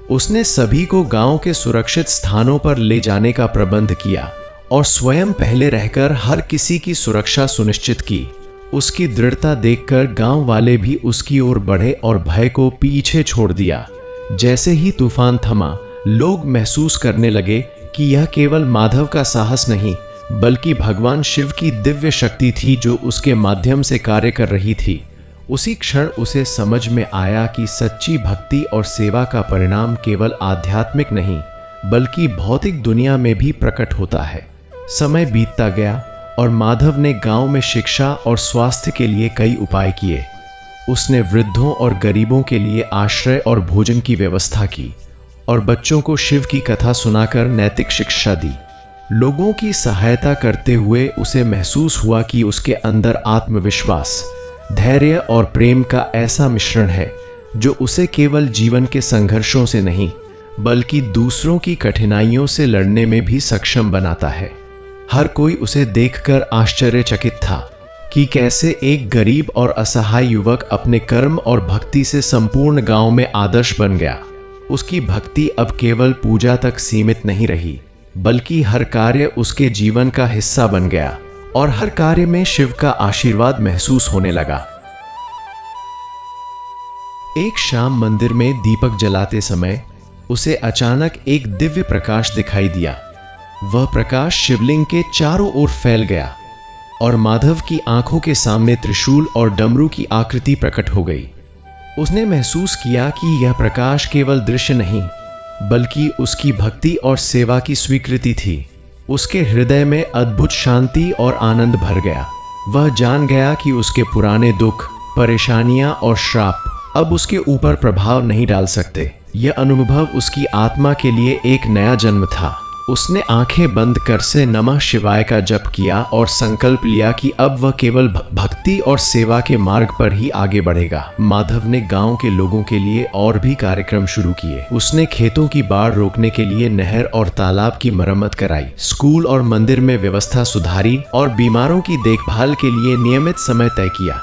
उसने सभी को गांव के सुरक्षित स्थानों पर ले जाने का प्रबंध किया और स्वयं पहले रहकर हर किसी की सुरक्षा सुनिश्चित की। उसकी दृढ़ता देखकर गांव वाले भी उसकी ओर बढ़े और भय को पीछे छोड़ दिया। जैसे ही तूफान थमा, लोग महसूस करने लगे कि यह केवल माधव का साहस नहीं बल्कि भगवान शिव की दिव्य शक्ति थी जो उसके माध्यम से कार्य कर रही थी। उसी क्षण उसे समझ में आया कि सच्ची भक्ति और सेवा का परिणाम केवल आध्यात्मिक नहीं बल्कि भौतिक दुनिया में भी प्रकट होता है। समय बीतता गया और माधव ने गांव में शिक्षा और स्वास्थ्य के लिए कई उपाय किए। उसने वृद्धों और गरीबों के लिए आश्रय और भोजन की व्यवस्था की और बच्चों को शिव की कथा सुनाकर नैतिक शिक्षा दी। लोगों की सहायता करते हुए उसे महसूस हुआ कि उसके अंदर आत्मविश्वास, धैर्य और प्रेम का ऐसा मिश्रण है जो उसे केवल जीवन के संघर्षों से नहीं बल्कि दूसरों की कठिनाइयों से लड़ने में भी सक्षम बनाता है। हर कोई उसे देखकर आश्चर्यचकित था कि कैसे एक गरीब और असहाय युवक अपने कर्म और भक्ति से संपूर्ण गांव में आदर्श बन गया। उसकी भक्ति अब केवल पूजा तक सीमित नहीं रही बल्कि हर कार्य उसके जीवन का हिस्सा बन गया और हर कार्य में शिव का आशीर्वाद महसूस होने लगा। एक शाम मंदिर में दीपक जलाते समय उसे अचानक एक दिव्य प्रकाश दिखाई दिया। वह प्रकाश शिवलिंग के चारों ओर फैल गया और माधव की आंखों के सामने त्रिशूल और डमरू की आकृति प्रकट हो गई। उसने महसूस किया कि यह प्रकाश केवल दृश्य नहीं बल्कि उसकी भक्ति और सेवा की स्वीकृति थी। उसके हृदय में अद्भुत शांति और आनंद भर गया। वह जान गया कि उसके पुराने दुख, परेशानियां और श्राप अब उसके ऊपर प्रभाव नहीं डाल सकते। यह अनुभव उसकी आत्मा के लिए एक नया जन्म था। उसने आंखें बंद कर से नमः शिवाय का जप किया और संकल्प लिया कि अब वह केवल भक्ति और सेवा के मार्ग पर ही आगे बढ़ेगा। माधव ने गांव के लोगों के लिए और भी कार्यक्रम शुरू किए। उसने खेतों की बाढ़ रोकने के लिए नहर और तालाब की मरम्मत कराई, स्कूल और मंदिर में व्यवस्था सुधारी और बीमारों की देखभाल के लिए नियमित समय तय किया।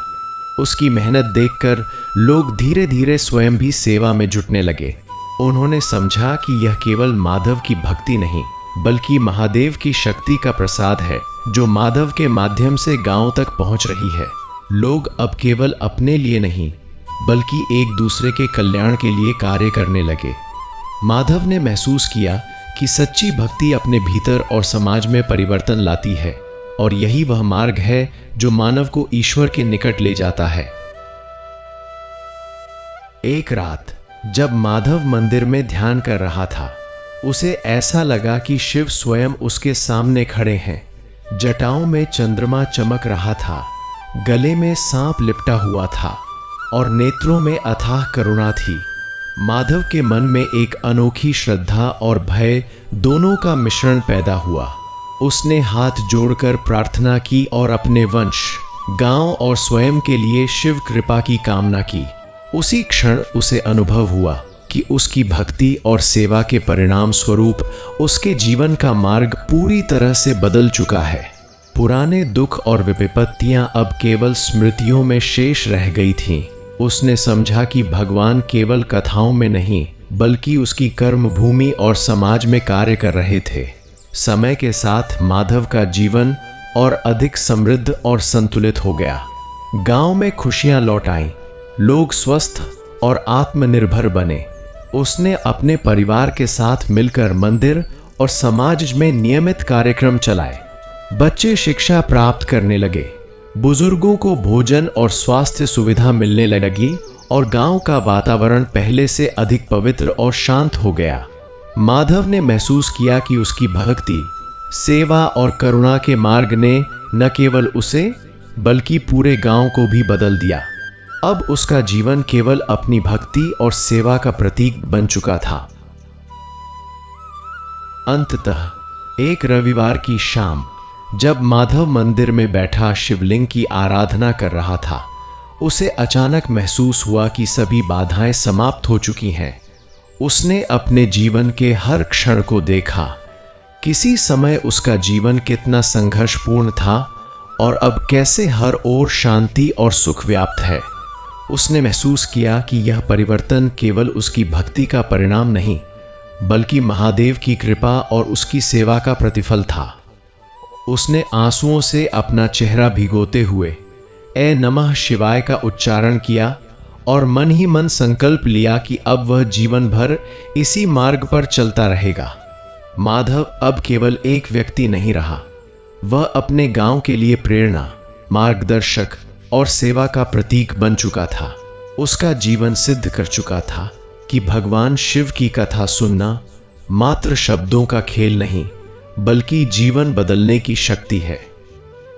उसकी मेहनत देखकर लोग धीरे धीरे स्वयं भी सेवा में जुटने लगे। उन्होंने समझा कि यह केवल माधव की भक्ति नहीं बल्कि महादेव की शक्ति का प्रसाद है जो माधव के माध्यम से गांव तक पहुंच रही है। लोग अब केवल अपने लिए नहीं बल्कि एक दूसरे के कल्याण के लिए कार्य करने लगे। माधव ने महसूस किया कि सच्ची भक्ति अपने भीतर और समाज में परिवर्तन लाती है और यही वह मार्ग है जो मानव को ईश्वर के निकट ले जाता है। एक रात जब माधव मंदिर में ध्यान कर रहा था, उसे ऐसा लगा कि शिव स्वयं उसके सामने खड़े हैं। जटाओं में चंद्रमा चमक रहा था, गले में सांप लिपटा हुआ था और नेत्रों में अथाह करुणा थी। माधव के मन में एक अनोखी श्रद्धा और भय दोनों का मिश्रण पैदा हुआ। उसने हाथ जोड़कर प्रार्थना की और अपने वंश, गांव और स्वयं के लिए शिव कृपा की कामना की। उसी क्षण उसे अनुभव हुआ कि उसकी भक्ति और सेवा के परिणाम स्वरूप उसके जीवन का मार्ग पूरी तरह से बदल चुका है। पुराने दुख और विपत्तियां अब केवल स्मृतियों में शेष रह गई थीं। उसने समझा कि भगवान केवल कथाओं में नहीं बल्कि उसकी कर्म भूमि और समाज में कार्य कर रहे थे। समय के साथ माधव का जीवन और अधिक समृद्ध और संतुलित हो गया। गांव में खुशियां लौट आईं, लोग स्वस्थ और आत्मनिर्भर बने। उसने अपने परिवार के साथ मिलकर मंदिर और समाज में नियमित कार्यक्रम चलाए। बच्चे शिक्षा प्राप्त करने लगे, बुजुर्गों को भोजन और स्वास्थ्य सुविधा मिलने लगी और गांव का वातावरण पहले से अधिक पवित्र और शांत हो गया। माधव ने महसूस किया कि उसकी भक्ति, सेवा और करुणा के मार्ग ने न केवल उसे बल्कि पूरे गांव को भी बदल दिया। अब उसका जीवन केवल अपनी भक्ति और सेवा का प्रतीक बन चुका था। अंततः एक रविवार की शाम जब माधव मंदिर में बैठा शिवलिंग की आराधना कर रहा था, उसे अचानक महसूस हुआ कि सभी बाधाएं समाप्त हो चुकी हैं। उसने अपने जीवन के हर क्षण को देखा। किसी समय उसका जीवन कितना संघर्षपूर्ण था और अब कैसे हर ओर शांति और सुख व्याप्त है। उसने महसूस किया कि यह परिवर्तन केवल उसकी भक्ति का परिणाम नहीं, बल्कि महादेव की कृपा और उसकी सेवा का प्रतिफल था। उसने आंसुओं से अपना चेहरा भिगोते हुए ए नमः शिवाय का उच्चारण किया और मन ही मन संकल्प लिया कि अब वह जीवन भर इसी मार्ग पर चलता रहेगा। माधव अब केवल एक व्यक्ति नहीं रहा, वह अपने गांव के लिए प्रेरणा, मार्गदर्शक और सेवा का प्रतीक बन चुका था। उसका जीवन सिद्ध कर चुका था कि भगवान शिव की कथा सुनना मात्र शब्दों का खेल नहीं, बल्कि जीवन बदलने की शक्ति है।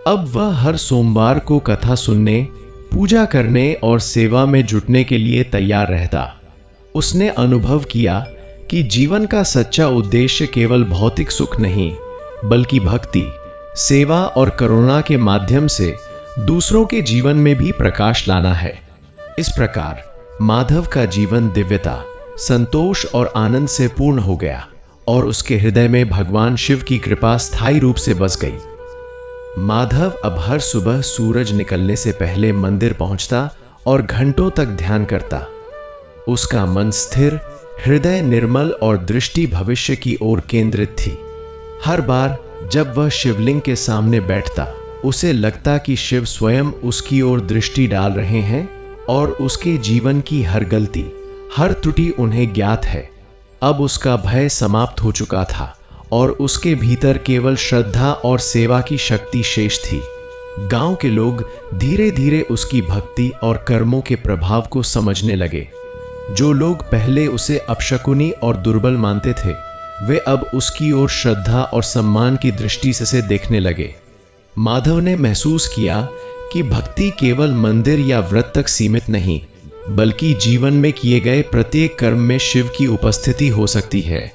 अब वह हर सोमवार को कथा सुनने, पूजा करने और सेवा में जुटने के लिए तैयार रहता। उसने अनुभव किया कि जीवन का सच्चा उद्देश्य केवल भौतिक सुख नहीं, बल्कि भक्ति, सेवा और करुणा के माध्यम से दूसरों के जीवन में भी प्रकाश लाना है। इस प्रकार माधव का जीवन दिव्यता, संतोष और आनंद से पूर्ण हो गया और उसके हृदय में भगवान शिव की कृपा स्थायी रूप से बस गई। माधव अब हर सुबह सूरज निकलने से पहले मंदिर पहुंचता और घंटों तक ध्यान करता। उसका मन स्थिर, हृदय निर्मल और दृष्टि भविष्य की ओर केंद्रित थी। हर बार जब वह शिवलिंग के सामने बैठता, उसे लगता कि शिव स्वयं उसकी ओर दृष्टि डाल रहे हैं और उसके जीवन की हर गलती, हर त्रुटि उन्हें ज्ञात है। अब उसका भय समाप्त हो चुका था और उसके भीतर केवल श्रद्धा और सेवा की शक्ति शेष थी। गांव के लोग धीरे धीरे उसकी भक्ति और कर्मों के प्रभाव को समझने लगे। जो लोग पहले उसे अपशकुनी और दुर्बल मानते थे, वे अब उसकी ओर श्रद्धा और सम्मान की दृष्टि से देखने लगे। माधव ने महसूस किया कि भक्ति केवल मंदिर या व्रत तक सीमित नहीं, बल्कि जीवन में किए गए प्रत्येक कर्म में शिव की उपस्थिति हो सकती है।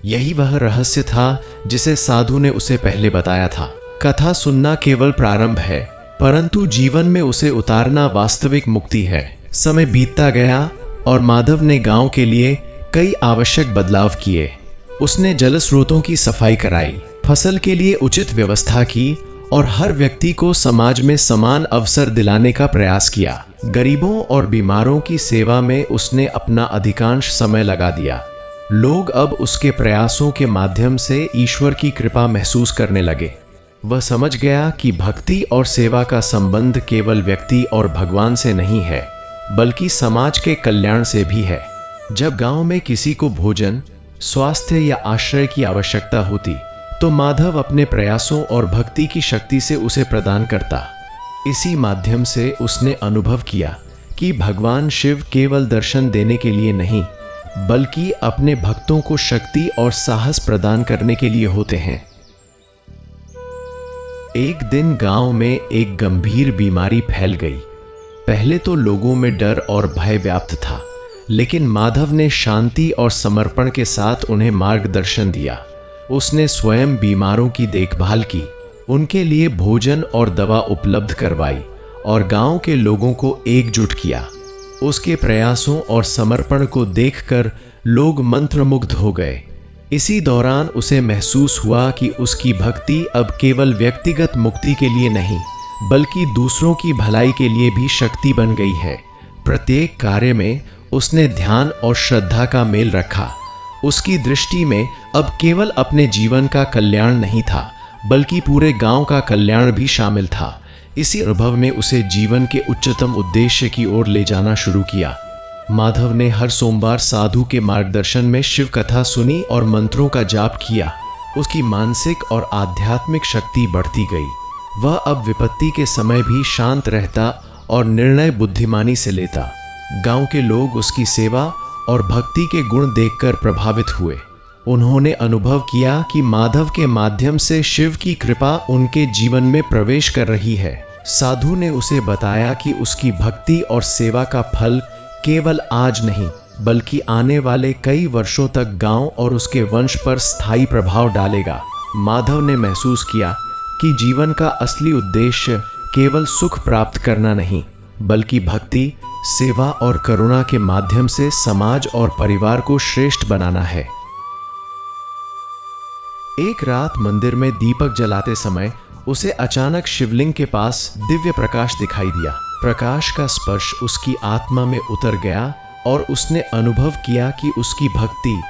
यही वह रहस्य था जिसे साधु ने उसे पहले बताया था। कथा सुनना केवल प्रारंभ है, परंतु जीवन में उसे उतारना वास्तविक मुक्ति है। समय बीतता गया और माधव ने गांव के लिए कई आवश्यक बदलाव किए। उसने जल स्रोतों की सफाई कराई, फसल के लिए उचित व्यवस्था की और हर व्यक्ति को समाज में समान अवसर दिलाने का प्रयास किया। गरीबों और बीमारों की सेवा में उसने अपना अधिकांश समय लगा दिया। लोग अब उसके प्रयासों के माध्यम से ईश्वर की कृपा महसूस करने लगे। वह समझ गया कि भक्ति और सेवा का संबंध केवल व्यक्ति और भगवान से नहीं है, बल्कि समाज के कल्याण से भी है। जब गांव में किसी को भोजन, स्वास्थ्य या आश्रय की आवश्यकता होती, तो माधव अपने प्रयासों और भक्ति की शक्ति से उसे प्रदान करता। इसी माध्यम से उसने अनुभव किया कि भगवान शिव केवल दर्शन देने के लिए नहीं, बल्कि अपने भक्तों को शक्ति और साहस प्रदान करने के लिए होते हैं। एक दिन गांव में एक गंभीर बीमारी फैल गई। पहले तो लोगों में डर और भय व्याप्त था, लेकिन माधव ने शांति और समर्पण के साथ उन्हें मार्गदर्शन दिया। उसने स्वयं बीमारों की देखभाल की, उनके लिए भोजन और दवा उपलब्ध करवाई और गांव के लोगों को एकजुट किया। उसके प्रयासों और समर्पण को देखकर लोग मंत्रमुग्ध हो गए। इसी दौरान उसे महसूस हुआ कि उसकी भक्ति अब केवल व्यक्तिगत मुक्ति के लिए नहीं, बल्कि दूसरों की भलाई के लिए भी शक्ति बन गई है। प्रत्येक कार्य में उसने ध्यान और श्रद्धा का मेल रखा। उसकी दृष्टि में अब केवल अपने जीवन का कल्याण नहीं था, बल्कि पूरे गांव का कल्याण भी शामिल था। इसी अनुभव ने उसे जीवन के उच्चतम उद्देश्य की ओर ले जाना शुरू किया। माधव ने हर सोमवार साधु के मार्गदर्शन में शिव कथा सुनी और मंत्रों का जाप किया। उसकी मानसिक और आध्यात्मिक शक्ति बढ़ती गई। वह अब विपत्ति के समय भी शांत रहता और निर्णय बुद्धिमानी से लेता। गांव के लोग उसकी सेवा और भक्ति के गुण देखकर प्रभावित हुए। उन्होंने अनुभव किया कि माधव के माध्यम से शिव की कृपा उनके जीवन में प्रवेश कर रही है। साधु ने उसे बताया कि उसकी भक्ति और सेवा का फल केवल आज नहीं, बल्कि आने वाले कई वर्षों तक गांव और उसके वंश पर स्थायी प्रभाव डालेगा। माधव ने महसूस किया कि जीवन का असली उद्देश्य केवल सुख प्राप्त करना नहीं, बल्कि भक्ति, सेवा और करुणा के माध्यम से समाज और परिवार को श्रेष्ठ बनाना है। एक रात मंदिर में दीपक जलाते समय उसे अचानक शिवलिंग के पास दिव्य प्रकाश दिखाई दिया। प्रकाश का स्पर्श उसकी आत्मा में उतर गया और उसने अनुभव किया कि उसकी भक्ति,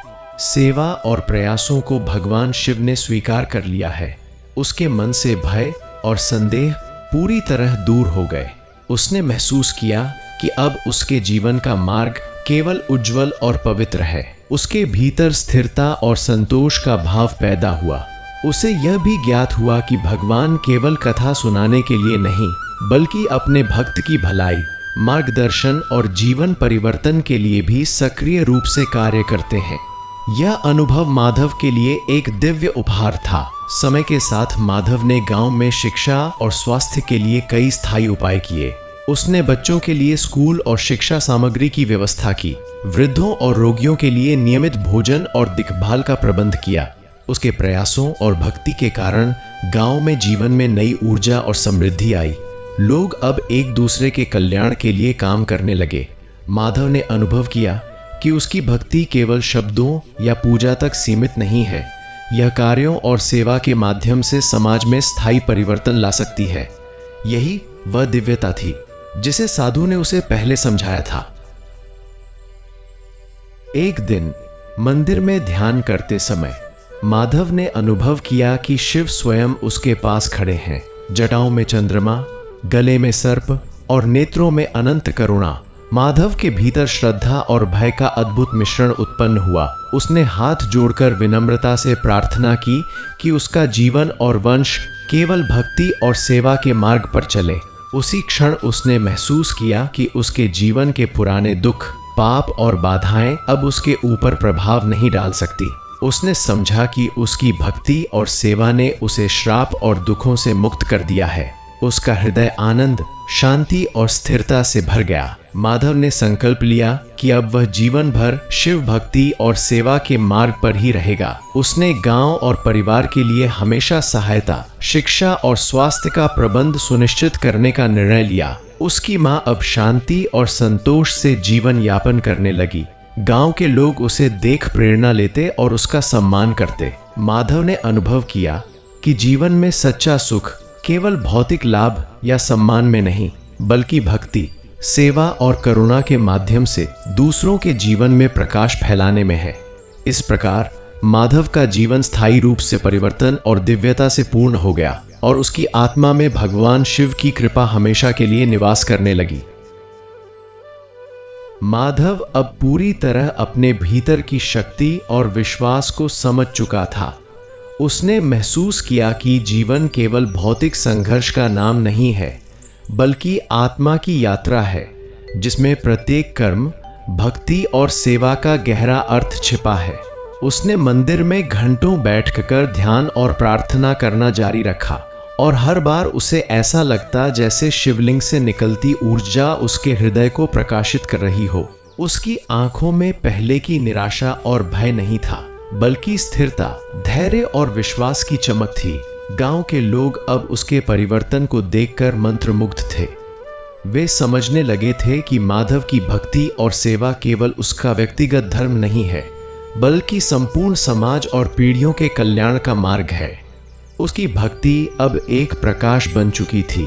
सेवा और प्रयासों को भगवान शिव ने स्वीकार कर लिया है। उसके मन से भय और संदेह पूरी तरह दूर हो गए। उसने महसूस किया कि अब उसके जीवन का मार्ग केवल उज्जवल और पवित्र है। उसके भीतर स्थिरता और संतोष का भाव पैदा हुआ। उसे यह भी ज्ञात हुआ कि भगवान केवल कथा सुनाने के लिए नहीं, बल्कि अपने भक्त की भलाई, मार्गदर्शन और जीवन परिवर्तन के लिए भी सक्रिय रूप से कार्य करते हैं। यह अनुभव माधव के लिए एक दिव्य उपहार था। समय के साथ माधव ने गांव में शिक्षा और स्वास्थ्य के लिए कई स्थायी उपाय किए। उसने बच्चों के लिए स्कूल और शिक्षा सामग्री की व्यवस्था की, वृद्धों और रोगियों के लिए नियमित भोजन और देखभाल का प्रबंध किया। उसके प्रयासों और भक्ति के कारण गांव में जीवन में नई ऊर्जा और समृद्धि आई। लोग अब एक दूसरे के कल्याण के लिए काम करने लगे। माधव ने अनुभव किया कि उसकी भक्ति केवल शब्दों या पूजा तक सीमित नहीं है, यह कार्यों और सेवा के माध्यम से समाज में स्थायी परिवर्तन ला सकती है। यही वह दिव्यता थी जिसे साधु ने उसे पहले समझाया था। एक दिन मंदिर में ध्यान करते समय माधव ने अनुभव किया कि शिव स्वयं उसके पास खड़े हैं। जटाओं में चंद्रमा, गले में सर्प और नेत्रों में अनंत करुणा। माधव के भीतर श्रद्धा और भय का अद्भुत मिश्रण उत्पन्न हुआ। उसने हाथ जोड़कर विनम्रता से प्रार्थना की कि उसका जीवन और वंश केवल भक्ति और सेवा के मार्ग पर चले। उसी क्षण उसने महसूस किया कि उसके जीवन के पुराने दुख, पाप और बाधाएं अब उसके ऊपर प्रभाव नहीं डाल सकती। उसने समझा कि उसकी भक्ति और सेवा ने उसे श्राप और दुखों से मुक्त कर दिया है। उसका हृदय आनंद, शांति और स्थिरता से भर गया। माधव ने संकल्प लिया कि अब वह जीवन भर शिव भक्ति और सेवा के मार्ग पर ही रहेगा। उसने गांव और परिवार के लिए हमेशा सहायता, शिक्षा और स्वास्थ्य का प्रबंध सुनिश्चित करने का निर्णय लिया। उसकी मां अब शांति और संतोष से जीवन यापन करने लगी। गांव के लोग उसे देख प्रेरणा लेते और उसका सम्मान करते। माधव ने अनुभव किया कि जीवन में सच्चा सुख केवल भौतिक लाभ या सम्मान में नहीं, बल्कि भक्ति, सेवा और करुणा के माध्यम से दूसरों के जीवन में प्रकाश फैलाने में है। इस प्रकार माधव का जीवन स्थायी रूप से परिवर्तन और दिव्यता से पूर्ण हो गया और उसकी आत्मा में भगवान शिव की कृपा हमेशा के लिए निवास करने लगी। माधव अब पूरी तरह अपने भीतर की शक्ति और विश्वास को समझ चुका था। उसने महसूस किया कि जीवन केवल भौतिक संघर्ष का नाम नहीं है, बल्कि आत्मा की यात्रा है, जिसमें प्रत्येक कर्म, भक्ति और सेवा का गहरा अर्थ छिपा है। उसने मंदिर में घंटों बैठकर ध्यान और प्रार्थना करना जारी रखा और हर बार उसे ऐसा लगता जैसे शिवलिंग से निकलती ऊर्जा उसके हृदय को प्रकाशित कर रही हो। उसकी आंखों में पहले की निराशा और भय नहीं था, बल्कि स्थिरता, धैर्य और विश्वास की चमक थी। गांव के लोग अब उसके परिवर्तन को देखकर मंत्रमुग्ध थे। वे समझने लगे थे कि माधव की भक्ति और सेवा केवल उसका व्यक्तिगत धर्म नहीं है, बल्कि संपूर्ण समाज और पीढ़ियों के कल्याण का मार्ग है। उसकी भक्ति अब एक प्रकाश बन चुकी थी,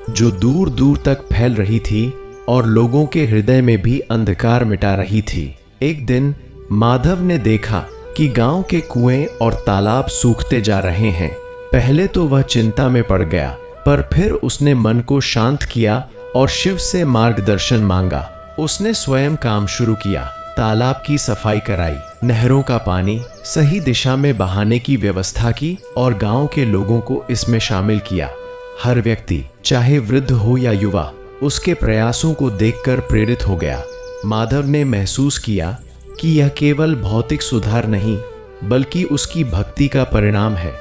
जो दूर दूर तक फैल रही थी और लोगों के हृदय में भी अंधकार मिटा रही थी। एक दिन माधव ने देखा कि गांव के कुएं और तालाब सूखते जा रहे हैं। पहले तो वह चिंता में पड़ गया, पर फिर उसने मन को शांत किया और शिव से मार्गदर्शन मांगा। उसने स्वयं काम शुरू किया, तालाब की सफाई कराई, नहरों का पानी सही दिशा में बहाने की व्यवस्था की और गांव के लोगों को इसमें शामिल किया। हर व्यक्ति, चाहे वृद्ध हो या युवा, उसके प्रयासों को देखकर प्रेरित हो गया। माधव ने महसूस किया कि यह केवल भौतिक सुधार नहीं, बल्कि उसकी भक्ति का परिणाम है।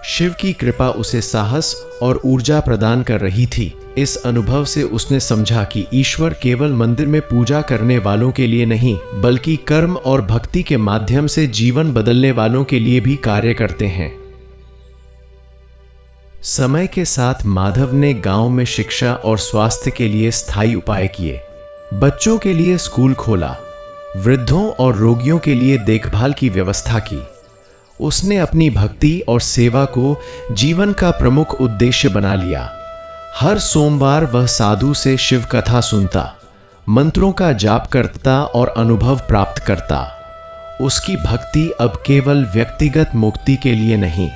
शिव की कृपा उसे साहस और ऊर्जा प्रदान कर रही थी। इस अनुभव से उसने समझा कि ईश्वर केवल मंदिर में पूजा करने वालों के लिए नहीं, बल्कि कर्म और भक्ति के माध्यम से जीवन बदलने वालों के लिए भी कार्य करते हैं। समय के साथ माधव ने गांव में शिक्षा और स्वास्थ्य के लिए स्थायी उपाय किए। बच्चों के लिए स्कूल खोला, वृद्धों और रोगियों के लिए देखभाल की व्यवस्था की। उसने अपनी भक्ति और सेवा को जीवन का प्रमुख उद्देश्य बना लिया। हर सोमवार वह साधु से शिव कथा सुनता, मंत्रों का जाप करता और अनुभव प्राप्त करता। उसकी भक्ति अब केवल व्यक्तिगत मुक्ति के लिए नहीं,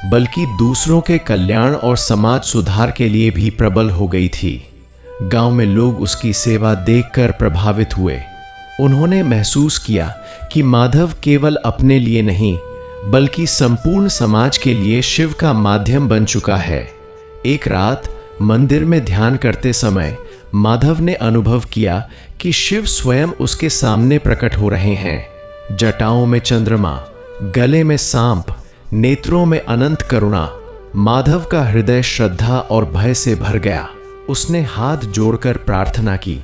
बल्कि दूसरों के कल्याण और समाज सुधार के लिए भी प्रबल हो गई थी। गांव में लोग उसकी सेवा देखकर प्रभावित हुए। उन्होंने महसूस किया कि माधव केवल अपने लिए नहीं, बल्कि संपूर्ण समाज के लिए शिव का माध्यम बन चुका है। एक रात मंदिर में ध्यान करते समय माधव ने अनुभव किया कि शिव स्वयं उसके सामने प्रकट हो रहे हैं। जटाओं में चंद्रमा, गले में सांप, नेत्रों में अनंत करुणा। माधव का हृदय श्रद्धा और भय से भर गया। उसने हाथ जोड़कर प्रार्थना की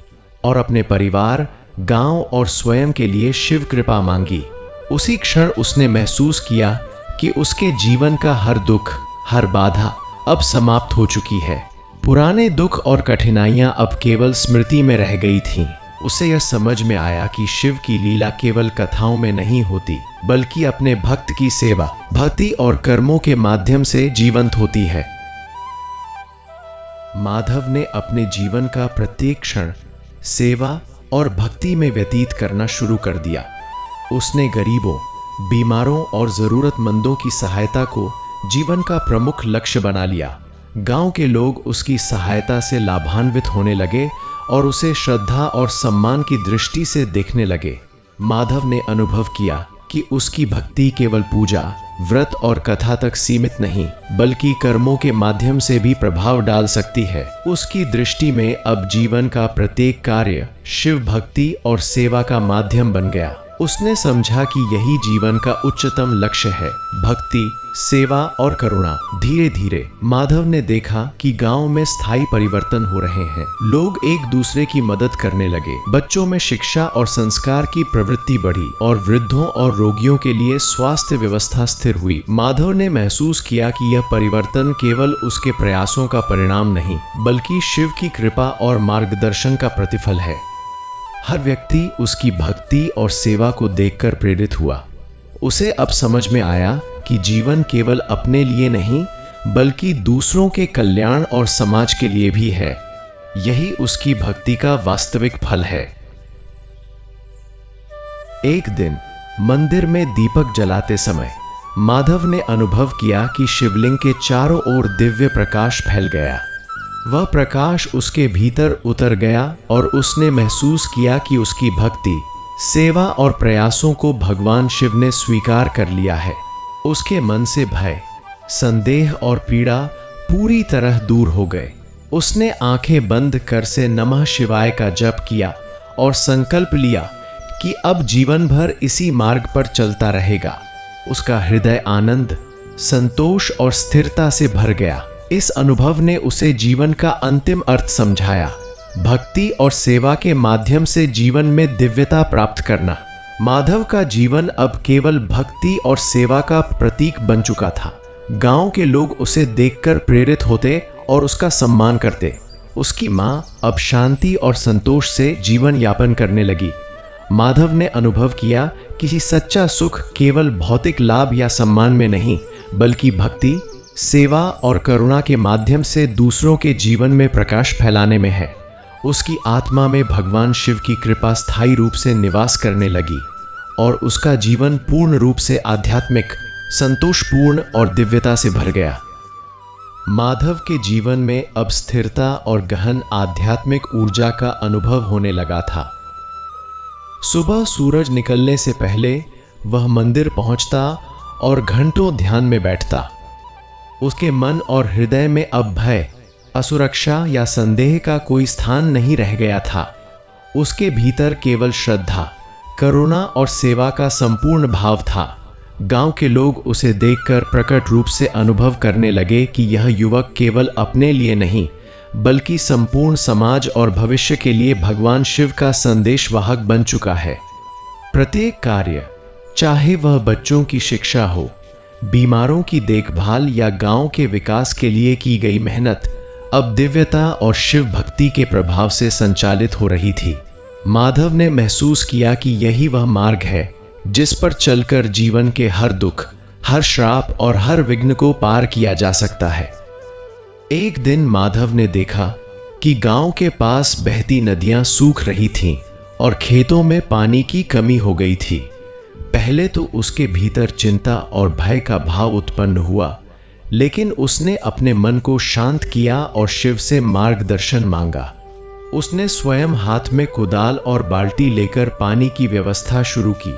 और अपने परिवार, गांव और स्वयं के लिए शिव कृपा मांगी। उसी क्षण उसने महसूस किया कि उसके जीवन का हर दुख, हर बाधा अब समाप्त हो चुकी है। पुराने दुख और कठिनाइयां अब केवल स्मृति में रह गई थीं। उसे यह समझ में आया कि शिव की लीला केवल कथाओं में नहीं होती, बल्कि अपने भक्त की सेवा, भक्ति और कर्मों के माध्यम से जीवंत होती है। माधव ने अपने जीवन का प्रत्येक क्षण सेवा और भक्ति में व्यतीत करना शुरू कर दिया। उसने गरीबों, बीमारों और जरूरतमंदों की सहायता को जीवन का प्रमुख लक्ष्य बना लिया। गांव के लोग उसकी सहायता से लाभान्वित होने लगे और उसे श्रद्धा और सम्मान की दृष्टि से देखने लगे। माधव ने अनुभव किया कि उसकी भक्ति केवल पूजा, व्रत और कथा तक सीमित नहीं, बल्कि कर्मों के माध्यम से भी प्रभाव डाल सकती है। उसकी दृष्टि में अब जीवन का प्रत्येक कार्य शिव भक्ति और सेवा का माध्यम बन गया। उसने समझा कि यही जीवन का उच्चतम लक्ष्य है, भक्ति, सेवा और करुणा। धीरे धीरे माधव ने देखा कि गांव में स्थायी परिवर्तन हो रहे हैं। लोग एक दूसरे की मदद करने लगे, बच्चों में शिक्षा और संस्कार की प्रवृत्ति बढ़ी और वृद्धों और रोगियों के लिए स्वास्थ्य व्यवस्था स्थिर हुई। माधव ने महसूस किया कि यह परिवर्तन केवल उसके प्रयासों का परिणाम नहीं, बल्कि शिव की कृपा और मार्गदर्शन का प्रतिफल है। हर व्यक्ति उसकी भक्ति और सेवा को देखकर प्रेरित हुआ। उसे अब समझ में आया कि जीवन केवल अपने लिए नहीं, बल्कि दूसरों के कल्याण और समाज के लिए भी है। यही उसकी भक्ति का वास्तविक फल है। एक दिन मंदिर में दीपक जलाते समय माधव ने अनुभव किया कि शिवलिंग के चारों ओर दिव्य प्रकाश फैल गया। वह प्रकाश उसके भीतर उतर गया और उसने महसूस किया कि उसकी भक्ति, सेवा और प्रयासों को भगवान शिव ने स्वीकार कर लिया है। उसके मन से भय, संदेह और पीड़ा पूरी तरह दूर हो गए। उसने आंखें बंद कर से नमः शिवाय का जप किया और संकल्प लिया कि अब जीवन भर इसी मार्ग पर चलता रहेगा। उसका हृदय आनंद, संतोष और स्थिरता से भर गया। इस अनुभव ने उसे जीवन का अंतिम अर्थ समझाया, भक्ति और सेवा के माध्यम से जीवन में दिव्यता प्राप्त करना। माधव का जीवन अब केवल भक्ति और सेवा का प्रतीक बन चुका था। गांव के लोग उसे देखकर प्रेरित होते और उसका सम्मान करते। उसकी मां अब शांति और संतोष से जीवन यापन करने लगी। माधव ने अनुभव किया कि सच्चा सुख केवल भौतिक लाभ या सम्मान में नहीं, बल्कि भक्ति, सेवा और करुणा के माध्यम से दूसरों के जीवन में प्रकाश फैलाने में है। उसकी आत्मा में भगवान शिव की कृपा स्थायी रूप से निवास करने लगी और उसका जीवन पूर्ण रूप से आध्यात्मिक, संतोषपूर्ण और दिव्यता से भर गया। माधव के जीवन में अब स्थिरता और गहन आध्यात्मिक ऊर्जा का अनुभव होने लगा था। सुबह सूरज निकलने से पहले वह मंदिर पहुंचता और घंटों ध्यान में बैठता। उसके मन और हृदय में अब भय, असुरक्षा या संदेह का कोई स्थान नहीं रह गया था। उसके भीतर केवल श्रद्धा, करुणा और सेवा का संपूर्ण भाव था। गांव के लोग उसे देखकर प्रकट रूप से अनुभव करने लगे कि यह युवक केवल अपने लिए नहीं, बल्कि संपूर्ण समाज और भविष्य के लिए भगवान शिव का संदेशवाहक बन चुका है। प्रत्येक कार्य, चाहे वह बच्चों की शिक्षा हो, बीमारों की देखभाल या गांव के विकास के लिए की गई मेहनत अब दिव्यता और शिव भक्ति के प्रभाव से संचालित हो रही थी। माधव ने महसूस किया कि यही वह मार्ग है जिस पर चलकर जीवन के हर दुख, हर श्राप और हर विघ्न को पार किया जा सकता है। एक दिन माधव ने देखा कि गांव के पास बहती नदियां सूख रही थीं और खेतों में पानी की कमी हो गई थी। पहले तो उसके भीतर चिंता और भय का भाव उत्पन्न हुआ, लेकिन उसने अपने मन को शांत किया और शिव से मार्गदर्शन मांगा। उसने स्वयं हाथ में कुदाल और बाल्टी लेकर पानी की व्यवस्था शुरू की।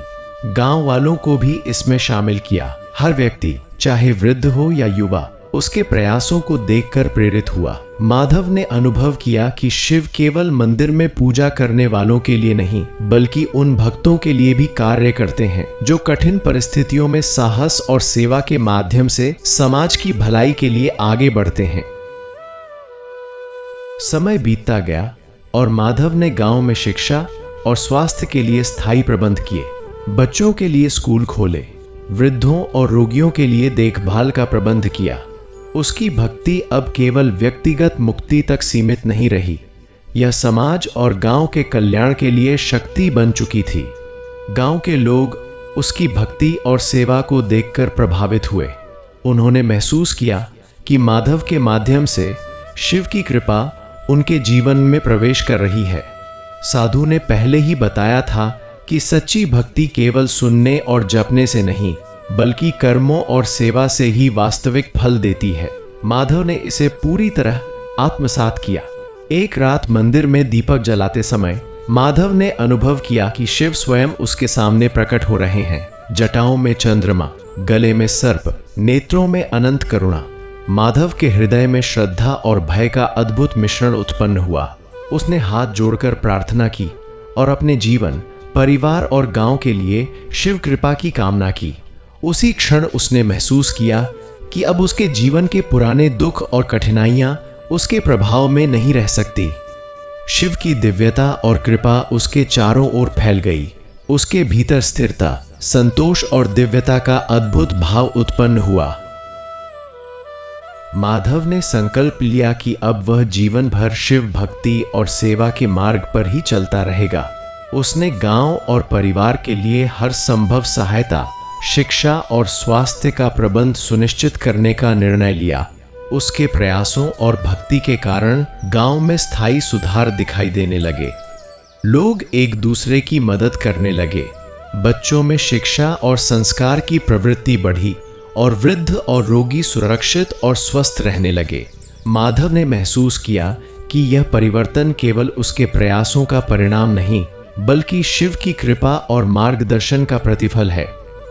गांव वालों को भी इसमें शामिल किया। हर व्यक्ति, चाहे वृद्ध हो या युवा, उसके प्रयासों को देखकर प्रेरित हुआ। माधव ने अनुभव किया कि शिव केवल मंदिर में पूजा करने वालों के लिए नहीं, बल्कि उन भक्तों के लिए भी कार्य करते हैं जो कठिन परिस्थितियों में साहस और सेवा के माध्यम से समाज की भलाई के लिए आगे बढ़ते हैं। समय बीतता गया और माधव ने गांव में शिक्षा और स्वास्थ्य के लिए स्थायी प्रबंध किए। बच्चों के लिए स्कूल खोले, वृद्धों और रोगियों के लिए देखभाल का प्रबंध किया। उसकी भक्ति अब केवल व्यक्तिगत मुक्ति तक सीमित नहीं रही, यह समाज और गांव के कल्याण के लिए शक्ति बन चुकी थी। गांव के लोग उसकी भक्ति और सेवा को देखकर प्रभावित हुए। उन्होंने महसूस किया कि माधव के माध्यम से शिव की कृपा उनके जीवन में प्रवेश कर रही है। साधु ने पहले ही बताया था कि सच्ची भक्ति केवल सुनने और जपने से नहीं, बल्कि कर्मों और सेवा से ही वास्तविक फल देती है। माधव ने इसे पूरी तरह आत्मसात किया। एक रात मंदिर में दीपक जलाते समय माधव ने अनुभव किया कि शिव स्वयं उसके सामने प्रकट हो रहे हैं। जटाओं में चंद्रमा, गले में सर्प, नेत्रों में अनंत करुणा। माधव के हृदय में श्रद्धा और भय का अद्भुत मिश्रण उत्पन्न हुआ। उसने हाथ जोड़कर प्रार्थना की और अपने जीवन, परिवार और गांव के लिए शिव कृपा की कामना की। उसी क्षण उसने महसूस किया कि अब उसके जीवन के पुराने दुख और कठिनाइयां उसके प्रभाव में नहीं रह सकती। शिव की दिव्यता और कृपा उसके चारों ओर फैल गई। उसके भीतर स्थिरता, संतोष और दिव्यता का अद्भुत भाव उत्पन्न हुआ। माधव ने संकल्प लिया कि अब वह जीवन भर शिव भक्ति और सेवा के मार्ग पर ही चलता रहेगा। उसने गांव और परिवार के लिए हर संभव सहायता, शिक्षा और स्वास्थ्य का प्रबंध सुनिश्चित करने का निर्णय लिया। उसके प्रयासों और भक्ति के कारण गांव में स्थायी सुधार दिखाई देने लगे। लोग एक दूसरे की मदद करने लगे। बच्चों में शिक्षा और संस्कार की प्रवृत्ति बढ़ी और वृद्ध और रोगी सुरक्षित और स्वस्थ रहने लगे। माधव ने महसूस किया कि यह परिवर्तन केवल उसके प्रयासों का परिणाम नहीं, बल्कि शिव की कृपा और मार्गदर्शन का प्रतिफल है।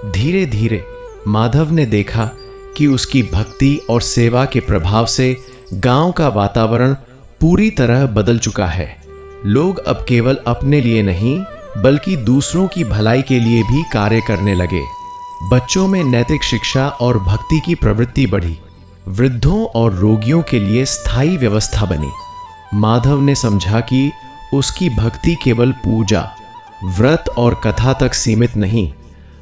धीरे धीरे माधव ने देखा कि उसकी भक्ति और सेवा के प्रभाव से गांव का वातावरण पूरी तरह बदल चुका है। लोग अब केवल अपने लिए नहीं, बल्कि दूसरों की भलाई के लिए भी कार्य करने लगे। बच्चों में नैतिक शिक्षा और भक्ति की प्रवृत्ति बढ़ी। वृद्धों और रोगियों के लिए स्थायी व्यवस्था बनी। माधव ने समझा कि उसकी भक्ति केवल पूजा, व्रत और कथा तक सीमित नहीं,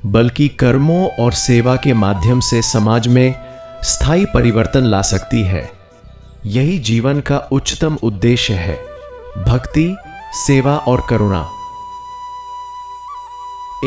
बल्कि कर्मों और सेवा के माध्यम से समाज में स्थायी परिवर्तन ला सकती है। यही जीवन का उच्चतम उद्देश्य है, भक्ति, सेवा और करुणा।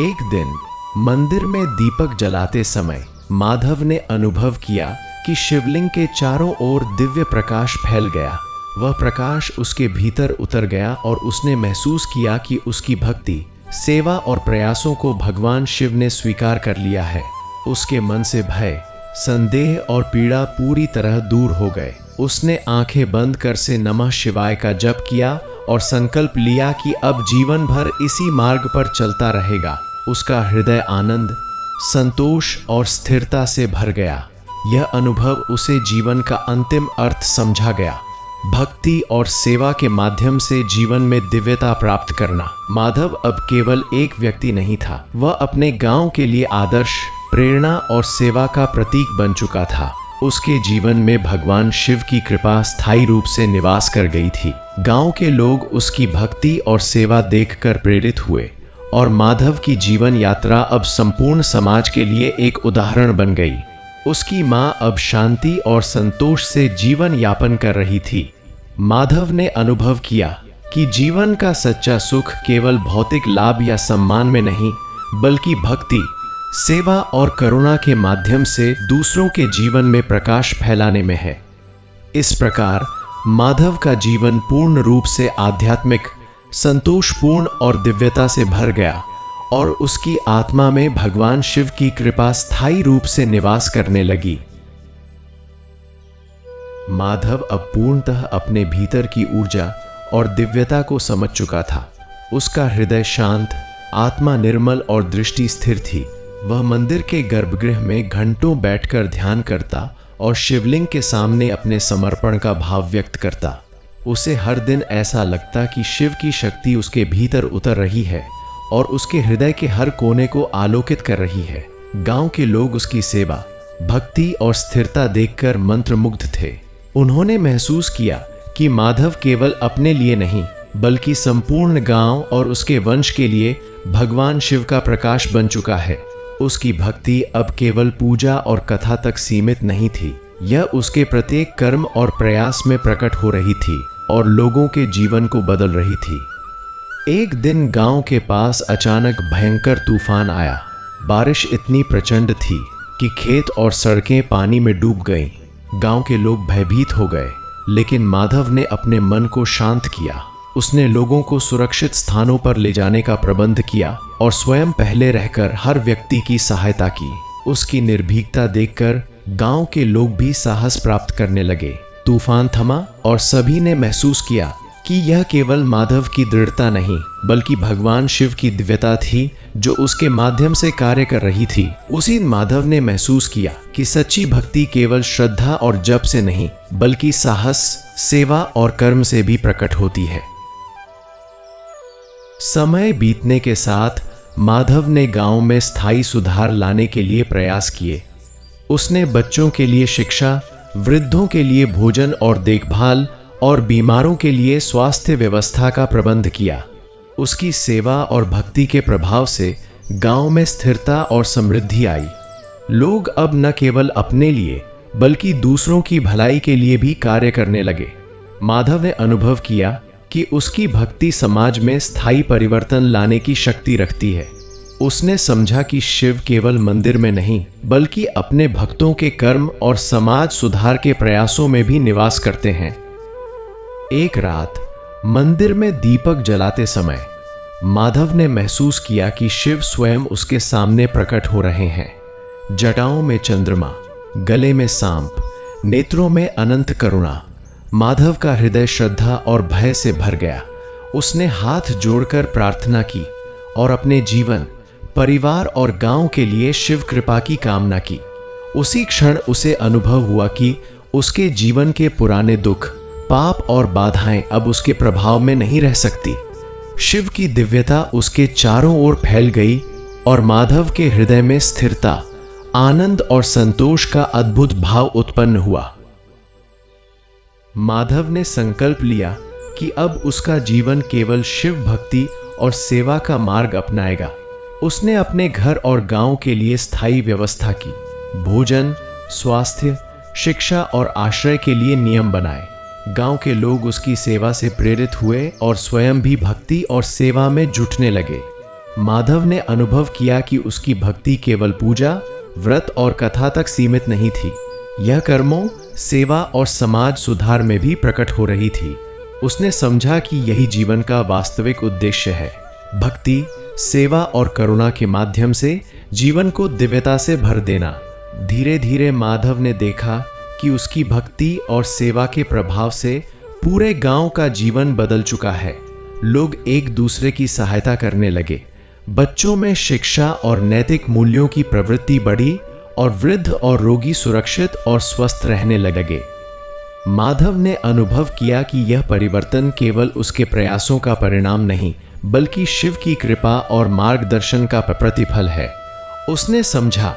एक दिन मंदिर में दीपक जलाते समय माधव ने अनुभव किया कि शिवलिंग के चारों ओर दिव्य प्रकाश फैल गया। वह प्रकाश उसके भीतर उतर गया और उसने महसूस किया कि उसकी भक्ति, सेवा और प्रयासों को भगवान शिव ने स्वीकार कर लिया है। उसके मन से भय, संदेह और पीड़ा पूरी तरह दूर हो गए। उसने आंखें बंद कर से नमः शिवाय का जप किया और संकल्प लिया कि अब जीवन भर इसी मार्ग पर चलता रहेगा। उसका हृदय आनंद, संतोष और स्थिरता से भर गया। यह अनुभव उसे जीवन का अंतिम अर्थ समझा गया, भक्ति और सेवा के माध्यम से जीवन में दिव्यता प्राप्त करना। माधव अब केवल एक व्यक्ति नहीं था, वह अपने गांव के लिए आदर्श, प्रेरणा और सेवा का प्रतीक बन चुका था। उसके जीवन में भगवान शिव की कृपा स्थायी रूप से निवास कर गई थी। गांव के लोग उसकी भक्ति और सेवा देखकर प्रेरित हुए और माधव की जीवन यात्रा अब संपूर्ण समाज के लिए एक उदाहरण बन गई। उसकी मां अब शांति और संतोष से जीवन यापन कर रही थी। माधव ने अनुभव किया कि जीवन का सच्चा सुख केवल भौतिक लाभ या सम्मान में नहीं, बल्कि भक्ति, सेवा और करुणा के माध्यम से दूसरों के जीवन में प्रकाश फैलाने में है। इस प्रकार माधव का जीवन पूर्ण रूप से आध्यात्मिक, संतोषपूर्ण और दिव्यता से भर गया और उसकी आत्मा में भगवान शिव की कृपा स्थायी रूप से निवास करने लगी। माधव अब पूर्णतः अपने भीतर की ऊर्जा और दिव्यता को समझ चुका था। उसका हृदय शांत, आत्मा निर्मल और दृष्टि स्थिर थी। वह मंदिर के गर्भगृह में घंटों बैठकर ध्यान करता और शिवलिंग के सामने अपने समर्पण का भाव व्यक्त करता। उसे हर दिन ऐसा लगता कि शिव की शक्ति उसके भीतर उतर रही है और उसके हृदय के हर कोने को आलोकित कर रही है। गांव के लोग उसकी सेवा, भक्ति और स्थिरता देखकर मंत्रमुग्ध थे। उन्होंने महसूस किया कि माधव केवल अपने लिए नहीं, बल्कि संपूर्ण गांव और उसके वंश के लिए भगवान शिव का प्रकाश बन चुका है। उसकी भक्ति अब केवल पूजा और कथा तक सीमित नहीं थी, यह उसके प्रत्येक कर्म और प्रयास में प्रकट हो रही थी और लोगों के जीवन को बदल रही थी। एक दिन गांव के पास अचानक भयंकर तूफान आया। बारिश इतनी प्रचंड थी कि खेत और सड़कें पानी में डूब गईं। गांव के लोग भयभीत हो गए, लेकिन माधव ने अपने मन को शांत किया। उसने लोगों को सुरक्षित स्थानों पर ले जाने का प्रबंध किया और स्वयं पहले रहकर हर व्यक्ति की सहायता की। उसकी निर्भीकता देखकर गांव के लोग भी साहस प्राप्त करने लगे। तूफान थमा और सभी ने महसूस किया कि यह केवल माधव की दृढ़ता नहीं, बल्कि भगवान शिव की दिव्यता थी जो उसके माध्यम से कार्य कर रही थी। उसी माधव ने महसूस किया कि सच्ची भक्ति केवल श्रद्धा और जप से नहीं, बल्कि साहस, सेवा और कर्म से भी प्रकट होती है। समय बीतने के साथ माधव ने गांव में स्थायी सुधार लाने के लिए प्रयास किए। उसने बच्चों के लिए शिक्षा, वृद्धों के लिए भोजन और देखभाल और बीमारों के लिए स्वास्थ्य व्यवस्था का प्रबंध किया। उसकी सेवा और भक्ति के प्रभाव से गांव में स्थिरता और समृद्धि आई। लोग अब न केवल अपने लिए, बल्कि दूसरों की भलाई के लिए भी कार्य करने लगे। माधव ने अनुभव किया कि उसकी भक्ति समाज में स्थायी परिवर्तन लाने की शक्ति रखती है। उसने समझा कि शिव केवल मंदिर में नहीं, बल्कि अपने भक्तों के कर्म और समाज सुधार के प्रयासों में भी निवास करते हैं। एक रात मंदिर में दीपक जलाते समय माधव ने महसूस किया कि शिव स्वयं उसके सामने प्रकट हो रहे हैं। जटाओं में चंद्रमा, गले में सांप, नेत्रों में अनंत करुणा। माधव का हृदय श्रद्धा और भय से भर गया। उसने हाथ जोड़कर प्रार्थना की और अपने जीवन, परिवार और गांव के लिए शिव कृपा की कामना की। उसी क्षण उसे अनुभव हुआ कि उसके जीवन के पुराने दुख, पाप और बाधाएं अब उसके प्रभाव में नहीं रह सकती। शिव की दिव्यता उसके चारों ओर फैल गई और माधव के हृदय में स्थिरता, आनंद और संतोष का अद्भुत भाव उत्पन्न हुआ। माधव ने संकल्प लिया कि अब उसका जीवन केवल शिव भक्ति और सेवा का मार्ग अपनाएगा। उसने अपने घर और गांव के लिए स्थायी व्यवस्था की। भोजन, स्वास्थ्य, शिक्षा और आश्रय के लिए नियम बनाए। गांव के लोग उसकी सेवा से प्रेरित हुए और स्वयं भी भक्ति और सेवा में जुटने लगे। माधव ने अनुभव किया कि उसकी भक्ति केवल पूजा, व्रत और कथा तक सीमित नहीं थी, यह कर्मों, सेवा और समाज सुधार में भी प्रकट हो रही थी। उसने समझा कि यही जीवन का वास्तविक उद्देश्य है, भक्ति, सेवा और करुणा के माध्यम से जीवन को दिव्यता से भर देना। धीरे धीरे माधव ने देखा कि उसकी भक्ति और सेवा के प्रभाव से पूरे गांव का जीवन बदल चुका है। लोग एक दूसरे की सहायता करने लगे। बच्चों में शिक्षा और नैतिक मूल्यों की प्रवृत्ति बढ़ी और वृद्ध और रोगी सुरक्षित और स्वस्थ रहने लगे। माधव ने अनुभव किया कि यह परिवर्तन केवल उसके प्रयासों का परिणाम नहीं, बल्कि शिव की कृपा और मार्गदर्शन का प्रतिफल है। उसने समझा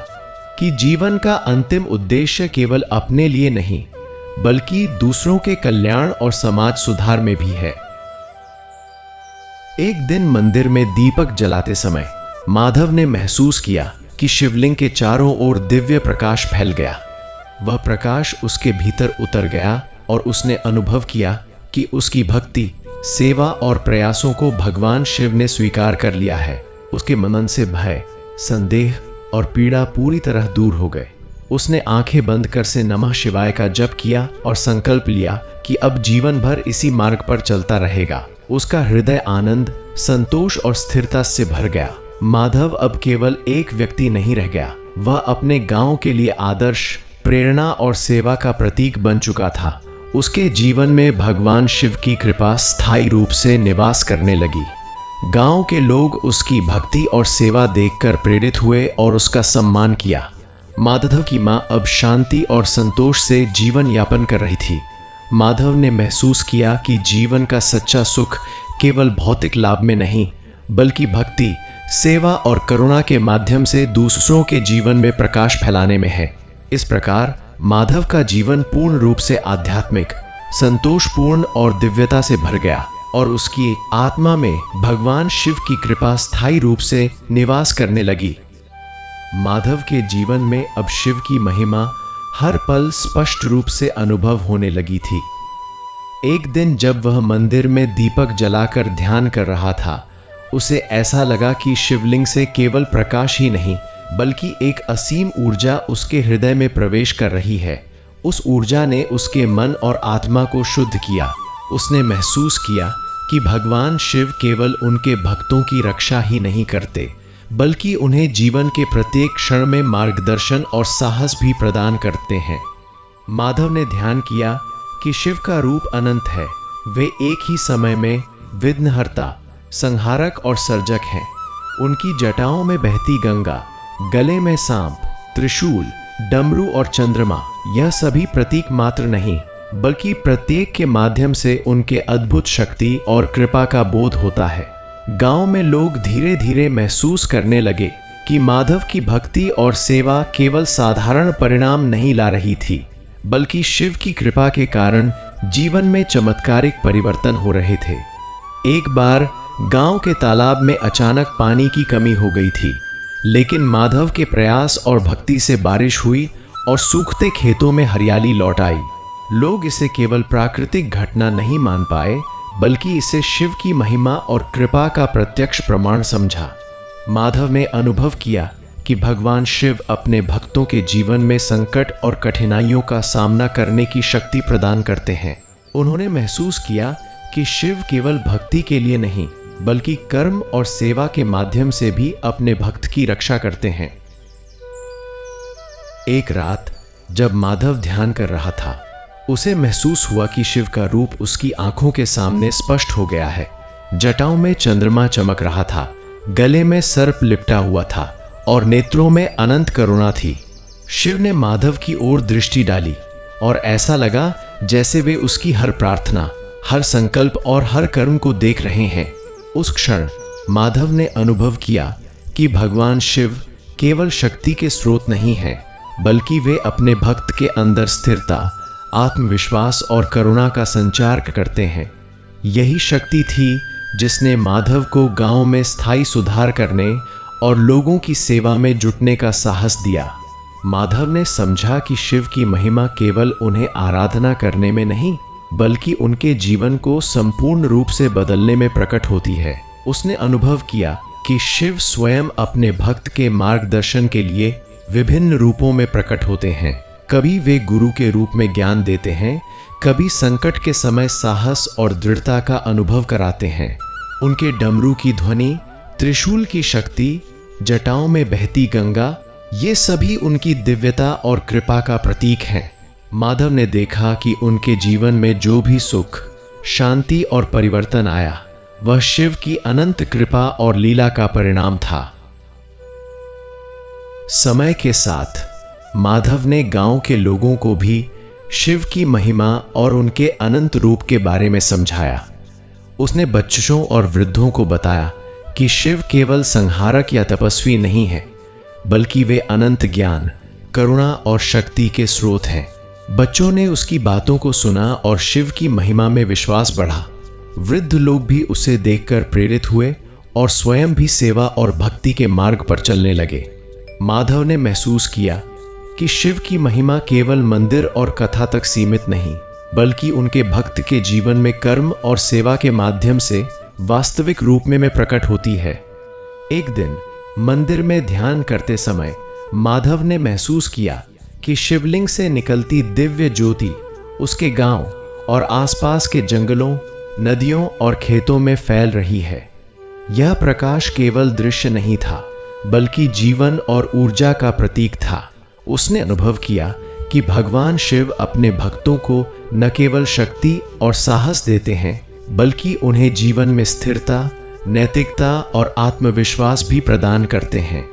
कि जीवन का अंतिम उद्देश्य केवल अपने लिए नहीं, बल्कि दूसरों के कल्याण और समाज सुधार में भी है। एक दिन मंदिर में दीपक जलाते समय माधव ने महसूस किया कि शिवलिंग के चारों ओर दिव्य प्रकाश फैल गया। वह प्रकाश उसके भीतर उतर गया और उसने अनुभव किया कि उसकी भक्ति, सेवा और प्रयासों को भगवान शिव ने स्वीकार कर लिया है। उसके मन से भय, संदेह और पीड़ा पूरी तरह दूर हो गए। उसने आंखें बंद कर से नमः शिवाय का जप किया और संकल्प लिया कि अब जीवन भर इसी मार्ग पर चलता रहेगा। उसका हृदय आनंद, संतोष और स्थिरता से भर गया। माधव अब केवल एक व्यक्ति नहीं रह गया, वह अपने गांव के लिए आदर्श, प्रेरणा और सेवा का प्रतीक बन चुका था। उसके जीवन में भगवान शिव की कृपा स्थायी रूप से निवास करने लगी। गांव के लोग उसकी भक्ति और सेवा देखकर प्रेरित हुए और उसका सम्मान किया। माधव की मां अब शांति और संतोष से जीवन यापन कर रही थी। माधव ने महसूस किया कि जीवन का सच्चा सुख केवल भौतिक लाभ में नहीं, बल्कि भक्ति, सेवा और करुणा के माध्यम से दूसरों के जीवन में प्रकाश फैलाने में है। इस प्रकार माधव का जीवन पूर्ण रूप से आध्यात्मिक, संतोषपूर्ण और दिव्यता से भर गया और उसकी आत्मा में भगवान शिव की कृपा स्थायी रूप से निवास करने लगी। माधव के जीवन में अब शिव की महिमा हर पल स्पष्ट रूप से अनुभव होने लगी थी। एक दिन जब वह मंदिर में दीपक जलाकर ध्यान कर रहा था, उसे ऐसा लगा कि शिवलिंग से केवल प्रकाश ही नहीं, बल्कि एक असीम ऊर्जा उसके हृदय में प्रवेश कर रही है। उस ऊर्जा ने उसके मन और आत्मा को शुद्ध किया। उसने महसूस किया कि भगवान शिव केवल उनके भक्तों की रक्षा ही नहीं करते, बल्कि उन्हें जीवन के प्रत्येक क्षण में मार्गदर्शन और साहस भी प्रदान करते हैं। माधव ने ध्यान किया कि शिव का रूप अनंत है। वे एक ही समय में विघ्नहर्ता, संहारक और सर्जक हैं। उनकी जटाओं में बहती गंगा, गले में सांप, त्रिशूल, डमरू और चंद्रमा, यह सभी प्रतीक मात्र नहीं, बल्कि प्रत्येक के माध्यम से उनके अद्भुत शक्ति और कृपा का बोध होता है। गांव में लोग धीरे धीरे महसूस करने लगे कि माधव की भक्ति और सेवा केवल साधारण परिणाम नहीं ला रही थी, बल्कि शिव की कृपा के कारण जीवन में चमत्कारिक परिवर्तन हो रहे थे। एक बार गांव के तालाब में अचानक पानी की कमी हो गई थी, लेकिन माधव के प्रयास और भक्ति से बारिश हुई और सूखते खेतों में हरियाली लौट आई। लोग इसे केवल प्राकृतिक घटना नहीं मान पाए, बल्कि इसे शिव की महिमा और कृपा का प्रत्यक्ष प्रमाण समझा। माधव ने अनुभव किया कि भगवान शिव अपने भक्तों के जीवन में संकट और कठिनाइयों का सामना करने की शक्ति प्रदान करते हैं। उन्होंने महसूस किया कि शिव केवल भक्ति के लिए नहीं, बल्कि कर्म और सेवा के माध्यम से भी अपने भक्त की रक्षा करते हैं। एक रात जब माधव ध्यान कर रहा था, उसे महसूस हुआ कि शिव का रूप उसकी आंखों के सामने स्पष्ट हो गया है। जटाओं में चंद्रमा चमक रहा था, गले में सर्प लिपटा हुआ था और नेत्रों में अनंत करुणा थी। शिव ने माधव की ओर दृष्टि डाली और ऐसा लगा जैसे वे उसकी हर प्रार्थना, हर संकल्प और हर कर्म को देख रहे हैं। उस क्षण माधव ने अनुभव किया कि भगवान शिव केवल शक्ति के स्रोत नहीं हैं, बल्कि वे अपने भक्त के अंदर स्थिरता, आत्मविश्वास और करुणा का संचार करते हैं। यही शक्ति थी जिसने माधव को गांव में स्थायी सुधार करने और लोगों की सेवा में जुटने का साहस दिया। माधव ने समझा कि शिव की महिमा केवल उन्हें आराधना करने में नहीं, बल्कि उनके जीवन को संपूर्ण रूप से बदलने में प्रकट होती है। उसने अनुभव किया कि शिव स्वयं अपने भक्त के मार्गदर्शन के लिए विभिन्न रूपों में प्रकट होते हैं। कभी वे गुरु के रूप में ज्ञान देते हैं, कभी संकट के समय साहस और दृढ़ता का अनुभव कराते हैं। उनके डमरू की ध्वनि, त्रिशूल की शक्ति, जटाओं में बहती गंगा, ये सभी उनकी दिव्यता और कृपा का प्रतीक हैं। माधव ने देखा कि उनके जीवन में जो भी सुख, शांति और परिवर्तन आया, वह शिव की अनंत कृपा और लीला का परिणाम था। समय के साथ माधव ने गांव के लोगों को भी शिव की महिमा और उनके अनंत रूप के बारे में समझाया। उसने बच्चों और वृद्धों को बताया कि शिव केवल संहारक या तपस्वी नहीं है, बल्कि वे अनंत ज्ञान, करुणा और शक्ति के स्रोत हैं। बच्चों ने उसकी बातों को सुना और शिव की महिमा में विश्वास बढ़ा। वृद्ध लोग भी उसे देखकर प्रेरित हुए और स्वयं भी सेवा और भक्ति के मार्ग पर चलने लगे। माधव ने महसूस किया कि शिव की महिमा केवल मंदिर और कथा तक सीमित नहीं, बल्कि उनके भक्त के जीवन में कर्म और सेवा के माध्यम से वास्तविक रूप में प्रकट होती है। एक दिन मंदिर में ध्यान करते समय माधव ने महसूस किया कि शिवलिंग से निकलती दिव्य ज्योति उसके गांव और आसपास के जंगलों, नदियों और खेतों में फैल रही है। यह प्रकाश केवल दृश्य नहीं था, बल्कि जीवन और ऊर्जा का प्रतीक था। उसने अनुभव किया कि भगवान शिव अपने भक्तों को न केवल शक्ति और साहस देते हैं, बल्कि उन्हें जीवन में स्थिरता, नैतिकता और आत्मविश्वास भी प्रदान करते हैं।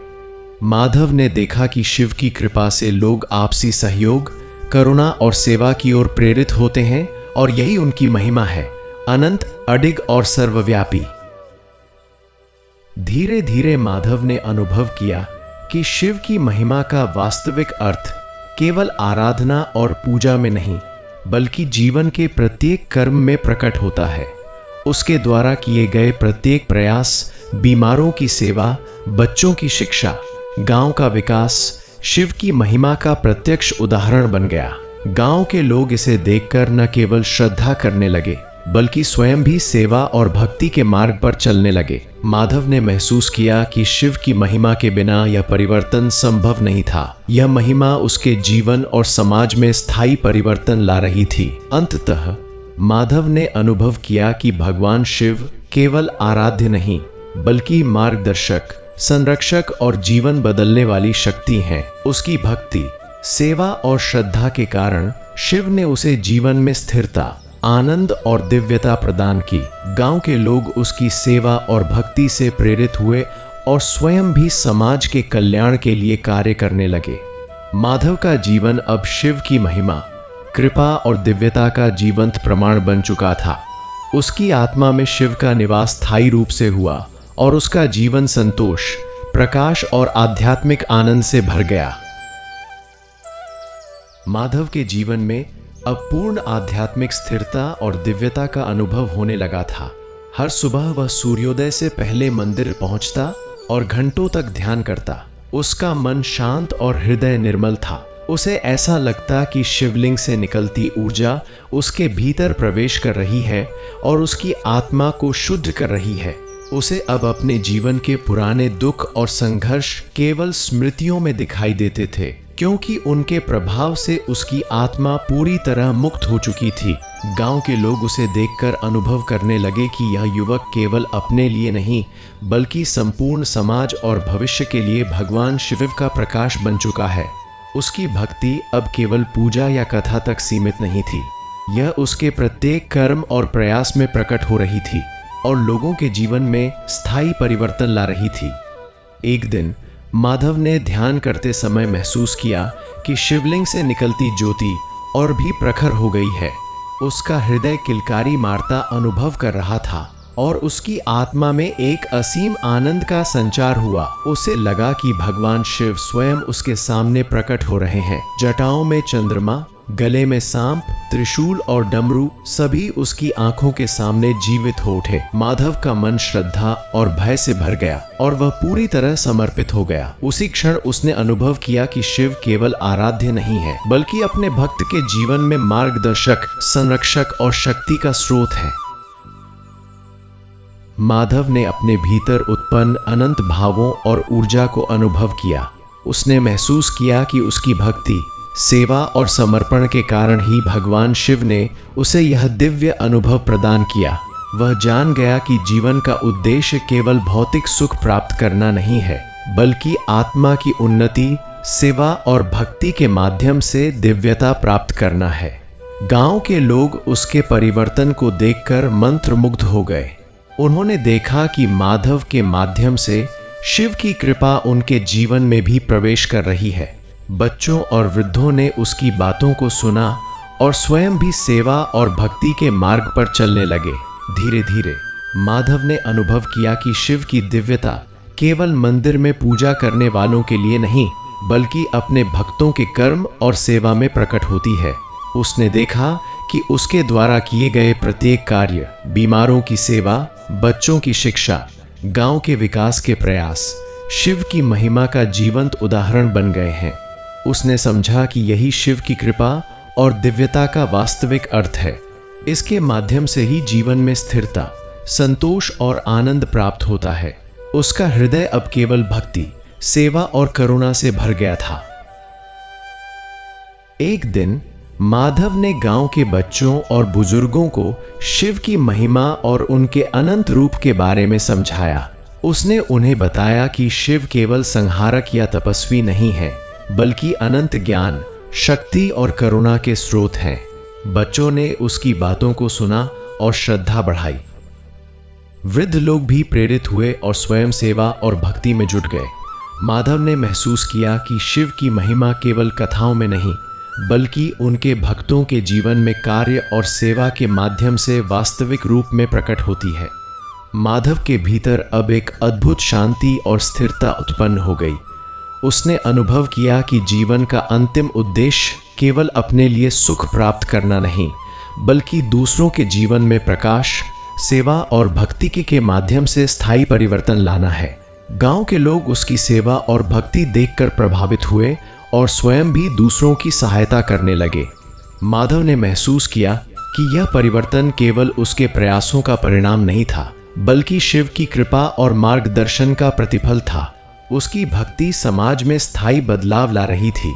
माधव ने देखा कि शिव की कृपा से लोग आपसी सहयोग, करुणा और सेवा की ओर प्रेरित होते हैं और यही उनकी महिमा है, अनंत, अडिग और सर्वव्यापी। धीरे धीरे माधव ने अनुभव किया कि शिव की महिमा का वास्तविक अर्थ केवल आराधना और पूजा में नहीं, बल्कि जीवन के प्रत्येक कर्म में प्रकट होता है। उसके द्वारा किए गए प्रत्येक प्रयास, बीमारों की सेवा, बच्चों की शिक्षा, गांव का विकास, शिव की महिमा का प्रत्यक्ष उदाहरण बन गया। गांव के लोग इसे देखकर न केवल श्रद्धा करने लगे, बल्कि स्वयं भी सेवा और भक्ति के मार्ग पर चलने लगे। माधव ने महसूस किया कि शिव की महिमा के बिना यह परिवर्तन संभव नहीं था। यह महिमा उसके जीवन और समाज में स्थायी परिवर्तन ला रही थी। अंततः माधव ने अनुभव किया कि भगवान शिव केवल आराध्य नहीं, बल्कि मार्गदर्शक, संरक्षक और जीवन बदलने वाली शक्ति हैं। उसकी भक्ति, सेवा और श्रद्धा के कारण शिव ने उसे जीवन में स्थिरता, आनंद और दिव्यता प्रदान की। गांव के लोग उसकी सेवा और भक्ति से प्रेरित हुए और स्वयं भी समाज के कल्याण के लिए कार्य करने लगे। माधव का जीवन अब शिव की महिमा, कृपा और दिव्यता का जीवंत प्रमाण बन चुका था। उसकी आत्मा में शिव का निवास स्थायी रूप से हुआ और उसका जीवन संतोष, प्रकाश और आध्यात्मिक आनंद से भर गया। माधव के जीवन में अब पूर्ण आध्यात्मिक स्थिरता और दिव्यता का अनुभव होने लगा था। हर सुबह वह सूर्योदय से पहले मंदिर पहुंचता और घंटों तक ध्यान करता। उसका मन शांत और हृदय निर्मल था। उसे ऐसा लगता कि शिवलिंग से निकलती ऊर्जा उसके भीतर प्रवेश कर रही है और उसकी आत्मा को शुद्ध कर रही है। उसे अब अपने जीवन के पुराने दुख और संघर्ष केवल स्मृतियों में दिखाई देते थे, क्योंकि उनके प्रभाव से उसकी आत्मा पूरी तरह मुक्त हो चुकी थी। गांव के लोग उसे देखकर अनुभव करने लगे कि यह युवक केवल अपने लिए नहीं, बल्कि संपूर्ण समाज और भविष्य के लिए भगवान शिव का प्रकाश बन चुका है। उसकी भक्ति अब केवल पूजा या कथा तक सीमित नहीं थी। यह उसके प्रत्येक कर्म और प्रयास में प्रकट हो रही थी और लोगों के जीवन में स्थायी परिवर्तन ला रही थी। एक दिन माधव ने ध्यान करते समय महसूस किया कि शिवलिंग से निकलती ज्योति और भी प्रखर हो गई है। उसका हृदय किलकारी मारता अनुभव कर रहा था और उसकी आत्मा में एक असीम आनंद का संचार हुआ। उसे लगा कि भगवान शिव स्वयं उसके सामने प्रकट हो रहे हैं। जटाओं में चंद्रमा, गले में सांप, त्रिशूल और डमरू सभी उसकी आंखों के सामने जीवित हो उठे। माधव का मन श्रद्धा और भय से भर गया और वह पूरी तरह समर्पित हो गया। उसी क्षण उसने अनुभव किया कि शिव केवल आराध्य नहीं है, बल्कि अपने भक्त के जीवन में मार्गदर्शक, संरक्षक और शक्ति का स्रोत है। माधव ने अपने भीतर उत्पन्न अनंत भावों और ऊर्जा को अनुभव किया। उसने महसूस किया कि उसकी भक्ति, सेवा और समर्पण के कारण ही भगवान शिव ने उसे यह दिव्य अनुभव प्रदान किया। वह जान गया कि जीवन का उद्देश्य केवल भौतिक सुख प्राप्त करना नहीं है, बल्कि आत्मा की उन्नति, सेवा और भक्ति के माध्यम से दिव्यता प्राप्त करना है। गांव के लोग उसके परिवर्तन को देखकर मंत्रमुग्ध हो गए। उन्होंने देखा कि माधव के माध्यम से शिव की कृपा उनके जीवन में भी प्रवेश कर रही है। बच्चों और वृद्धों ने उसकी बातों को सुना और स्वयं भी सेवा और भक्ति के मार्ग पर चलने लगे। धीरे धीरे माधव ने अनुभव किया कि शिव की दिव्यता केवल मंदिर में पूजा करने वालों के लिए नहीं, बल्कि अपने भक्तों के कर्म और सेवा में प्रकट होती है। उसने देखा कि उसके द्वारा किए गए प्रत्येक कार्य, बीमारों की सेवा, बच्चों की शिक्षा, गांव के विकास के प्रयास, शिव की महिमा का जीवंत उदाहरण बन गए हैं। उसने समझा कि यही शिव की कृपा और दिव्यता का वास्तविक अर्थ है। इसके माध्यम से ही जीवन में स्थिरता, संतोष और आनंद प्राप्त होता है। उसका हृदय अब केवल भक्ति, सेवा और करुणा से भर गया था। एक दिन माधव ने गांव के बच्चों और बुजुर्गों को शिव की महिमा और उनके अनंत रूप के बारे में समझाया। उसने उन्हें बताया कि शिव केवल संहारक या तपस्वी नहीं है, बल्कि अनंत ज्ञान, शक्ति और करुणा के स्रोत हैं। बच्चों ने उसकी बातों को सुना और श्रद्धा बढ़ाई। वृद्ध लोग भी प्रेरित हुए और स्वयं सेवा और भक्ति में जुट गए। माधव ने महसूस किया कि शिव की महिमा केवल कथाओं में नहीं, बल्कि उनके भक्तों के जीवन में कार्य और सेवा के माध्यम से वास्तविक रूप में प्रकट होती है। माधव के भीतर अब एक अद्भुत शांति और स्थिरता उत्पन्न हो गई। उसने अनुभव किया कि जीवन का अंतिम उद्देश्य केवल अपने लिए सुख प्राप्त करना नहीं, बल्कि दूसरों के जीवन में प्रकाश, सेवा और भक्ति के माध्यम से स्थायी परिवर्तन लाना है। गांव के लोग उसकी सेवा और भक्ति देखकर प्रभावित हुए और स्वयं भी दूसरों की सहायता करने लगे। माधव ने महसूस किया कि यह परिवर्तन केवल उसके प्रयासों का परिणाम नहीं था, बल्कि शिव की कृपा और मार्गदर्शन का प्रतिफल था। उसकी भक्ति समाज में स्थायी बदलाव ला रही थी।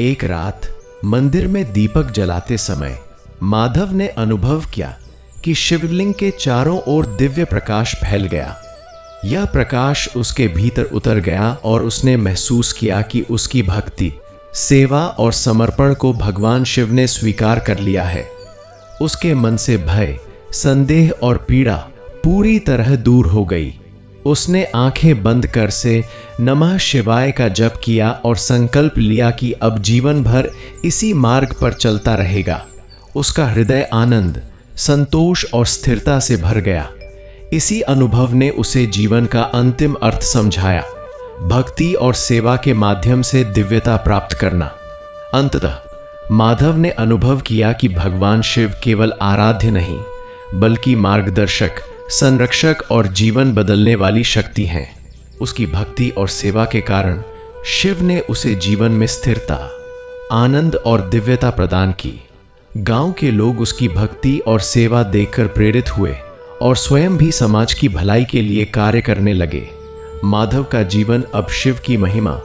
एक रात मंदिर में दीपक जलाते समय माधव ने अनुभव किया कि शिवलिंग के चारों ओर दिव्य प्रकाश फैल गया। यह प्रकाश उसके भीतर उतर गया और उसने महसूस किया कि उसकी भक्ति, सेवा और समर्पण को भगवान शिव ने स्वीकार कर लिया है। उसके मन से भय, संदेह और पीड़ा पूरी तरह दूर हो गई। उसने आंखें बंद कर से नमः शिवाय का जप किया और संकल्प लिया कि अब जीवन भर इसी मार्ग पर चलता रहेगा। उसका हृदय आनंद, संतोष और स्थिरता से भर गया। इसी अनुभव ने उसे जीवन का अंतिम अर्थ समझाया, भक्ति और सेवा के माध्यम से दिव्यता प्राप्त करना। अंततः माधव ने अनुभव किया कि भगवान शिव केवल आराध्य नहीं, बल्कि मार्गदर्शक, संरक्षक और जीवन बदलने वाली शक्ति हैं। उसकी भक्ति और सेवा के कारण शिव ने उसे जीवन में स्थिरता, आनंद और दिव्यता प्रदान की। गांव के लोग उसकी भक्ति और सेवा देखकर प्रेरित हुए और स्वयं भी समाज की भलाई के लिए कार्य करने लगे। माधव का जीवन अब शिव की महिमा,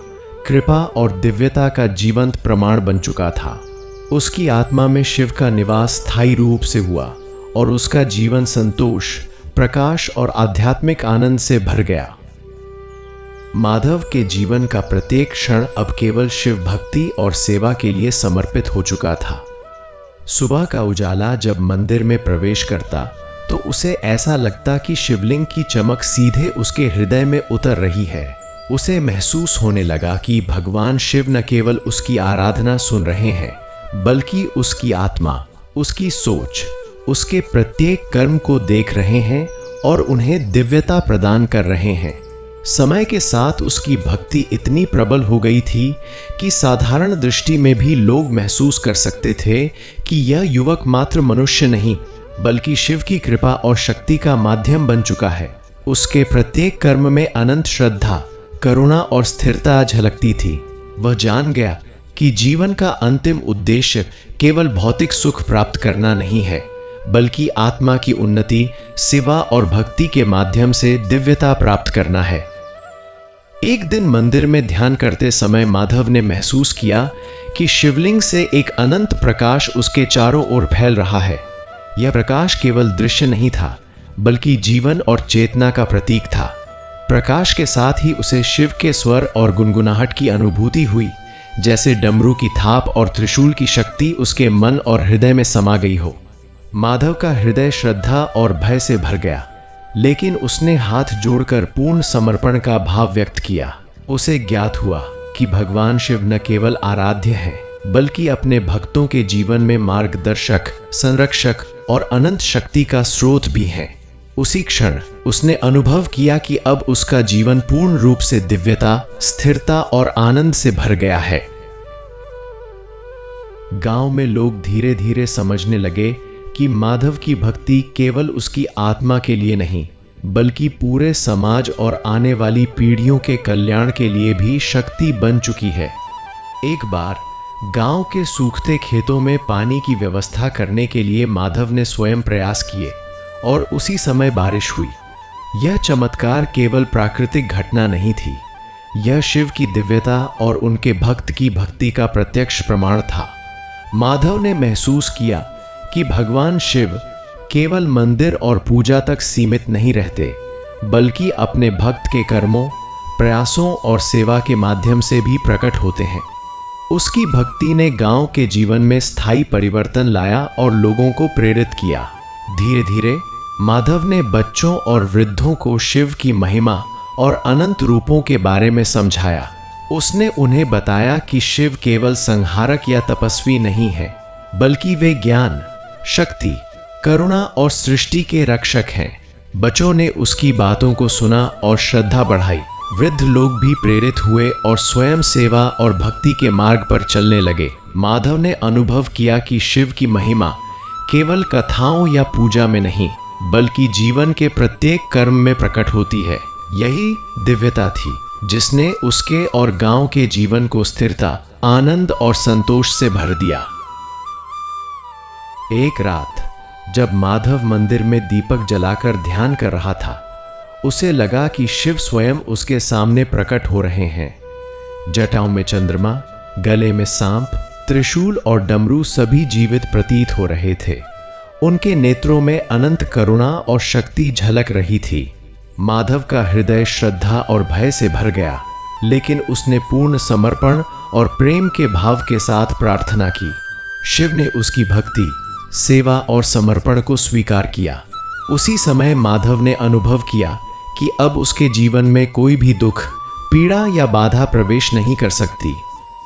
कृपा और दिव्यता का जीवंत प्रमाण बन चुका था। उसकी आत्मा में शिव का निवास स्थायी रूप से हुआ और उसका जीवन संतोष, प्रकाश और आध्यात्मिक आनंद से भर गया। माधव के जीवन का प्रत्येक क्षण अब केवल शिव भक्ति और सेवा के लिए समर्पित हो चुका था। सुबह का उजाला जब मंदिर में प्रवेश करता तो उसे ऐसा लगता कि शिवलिंग की चमक सीधे उसके हृदय में उतर रही है। उसे महसूस होने लगा कि भगवान शिव न केवल उसकी आराधना सुन रहे हैं, बल्कि उसकी आत्मा, उसकी सोच, उसके प्रत्येक कर्म को देख रहे हैं और उन्हें दिव्यता प्रदान कर रहे हैं। समय के साथ उसकी भक्ति इतनी प्रबल हो गई थी कि साधारण दृष्टि में भी लोग महसूस कर सकते थे कि यह युवक मात्र मनुष्य नहीं, बल्कि शिव की कृपा और शक्ति का माध्यम बन चुका है। उसके प्रत्येक कर्म में अनंत श्रद्धा, करुणा और स्थिरता झलकती थी। वह जान गया कि जीवन का अंतिम उद्देश्य केवल भौतिक सुख प्राप्त करना नहीं है, बल्कि आत्मा की उन्नति, सेवा और भक्ति के माध्यम से दिव्यता प्राप्त करना है। एक दिन मंदिर में ध्यान करते समय माधव ने महसूस किया कि शिवलिंग से एक अनंत प्रकाश उसके चारों ओर फैल रहा है। यह प्रकाश केवल दृश्य नहीं था, बल्कि जीवन और चेतना का प्रतीक था। प्रकाश के साथ ही उसे शिव के स्वर और गुनगुनाहट की अनुभूति हुई, जैसे डमरू की थाप और त्रिशूल की शक्ति उसके मन और हृदय में समा गई हो। माधव का हृदय श्रद्धा और भय से भर गया, लेकिन उसने हाथ जोड़कर पूर्ण समर्पण का भाव व्यक्त किया। उसे ज्ञात हुआ कि भगवान शिव न केवल आराध्य है, बल्कि अपने भक्तों के जीवन में मार्गदर्शक, संरक्षक और अनंत शक्ति का स्रोत भी है। उसी क्षण उसने अनुभव किया कि अब उसका जीवन पूर्ण रूप से दिव्यता, स्थिरता और आनंद से भर गया है। गांव में लोग धीरे धीरे समझने लगे कि माधव की भक्ति केवल उसकी आत्मा के लिए नहीं, बल्कि पूरे समाज और आने वाली पीढ़ियों के कल्याण के लिए भी शक्ति बन चुकी है। एक बार गांव के सूखते खेतों में पानी की व्यवस्था करने के लिए माधव ने स्वयं प्रयास किए और उसी समय बारिश हुई। यह चमत्कार केवल प्राकृतिक घटना नहीं थी, यह शिव की दिव्यता और उनके भक्त की भक्ति का प्रत्यक्ष प्रमाण था। माधव ने महसूस किया कि भगवान शिव केवल मंदिर और पूजा तक सीमित नहीं रहते, बल्कि अपने भक्त के कर्मों, प्रयासों और सेवा के माध्यम से भी प्रकट होते हैं। उसकी भक्ति ने गांव के जीवन में स्थायी परिवर्तन लाया और लोगों को प्रेरित किया। धीरे धीरे माधव ने बच्चों और वृद्धों को शिव की महिमा और अनंत रूपों के बारे में समझाया। उसने उन्हें बताया कि शिव केवल संहारक या तपस्वी नहीं है, बल्कि वे ज्ञान, शक्ति, करुणा और सृष्टि के रक्षक हैं। बच्चों ने उसकी बातों को सुना और श्रद्धा बढ़ाई। वृद्ध लोग भी प्रेरित हुए और स्वयं सेवा और भक्ति के मार्ग पर चलने लगे। माधव ने अनुभव किया कि शिव की महिमा केवल कथाओं या पूजा में नहीं, बल्कि जीवन के प्रत्येक कर्म में प्रकट होती है। यही दिव्यता थी जिसने उसके और गांव के जीवन को स्थिरता, आनंद और संतोष से भर दिया। एक रात जब माधव मंदिर में दीपक जलाकर ध्यान कर रहा था, उसे लगा कि शिव स्वयं उसके सामने प्रकट हो रहे हैं। जटाओं में चंद्रमा, गले में सांप, त्रिशूल और डमरू सभी जीवित प्रतीत हो रहे थे। उनके नेत्रों में अनंत करुणा और शक्ति झलक रही थी। माधव का हृदय श्रद्धा और भय से भर गया, लेकिन उसने पूर्ण समर्पण और प्रेम के भाव के साथ प्रार्थना की। शिव ने उसकी भक्ति, सेवा और समर्पण को स्वीकार किया। उसी समय माधव ने अनुभव किया कि अब उसके जीवन में कोई भी दुख, पीड़ा या बाधा प्रवेश नहीं कर सकती।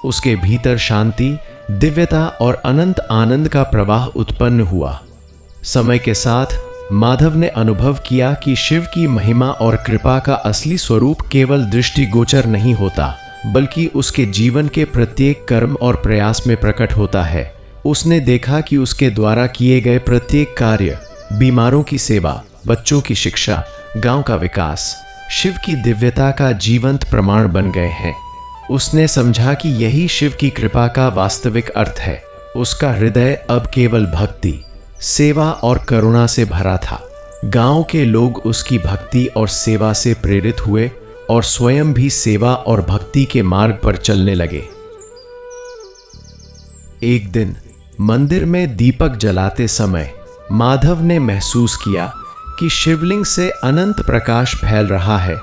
उसके भीतर शांति, दिव्यता और अनंत आनंद का प्रवाह उत्पन्न हुआ। समय के साथ माधव ने अनुभव किया कि शिव की महिमा और कृपा का असली स्वरूप केवल दृष्टिगोचर नहीं होता, बल्कि उसके जीवन के प्रत्येक कर्म और प्रयास में प्रकट होता है। उसने देखा कि उसके द्वारा किए गए प्रत्येक कार्य, बीमारों की सेवा, बच्चों की शिक्षा, गांव का विकास, शिव की दिव्यता का जीवंत प्रमाण बन गए हैं। उसने समझा कि यही शिव की कृपा का वास्तविक अर्थ है। उसका हृदय अब केवल भक्ति, सेवा और करुणा से भरा था। गांव के लोग उसकी भक्ति और सेवा से प्रेरित हुए और स्वयं भी सेवा और भक्ति के मार्ग पर चलने लगे। एक दिन मंदिर में दीपक जलाते समय माधव ने महसूस किया कि शिवलिंग से अनंत प्रकाश फैल रहा है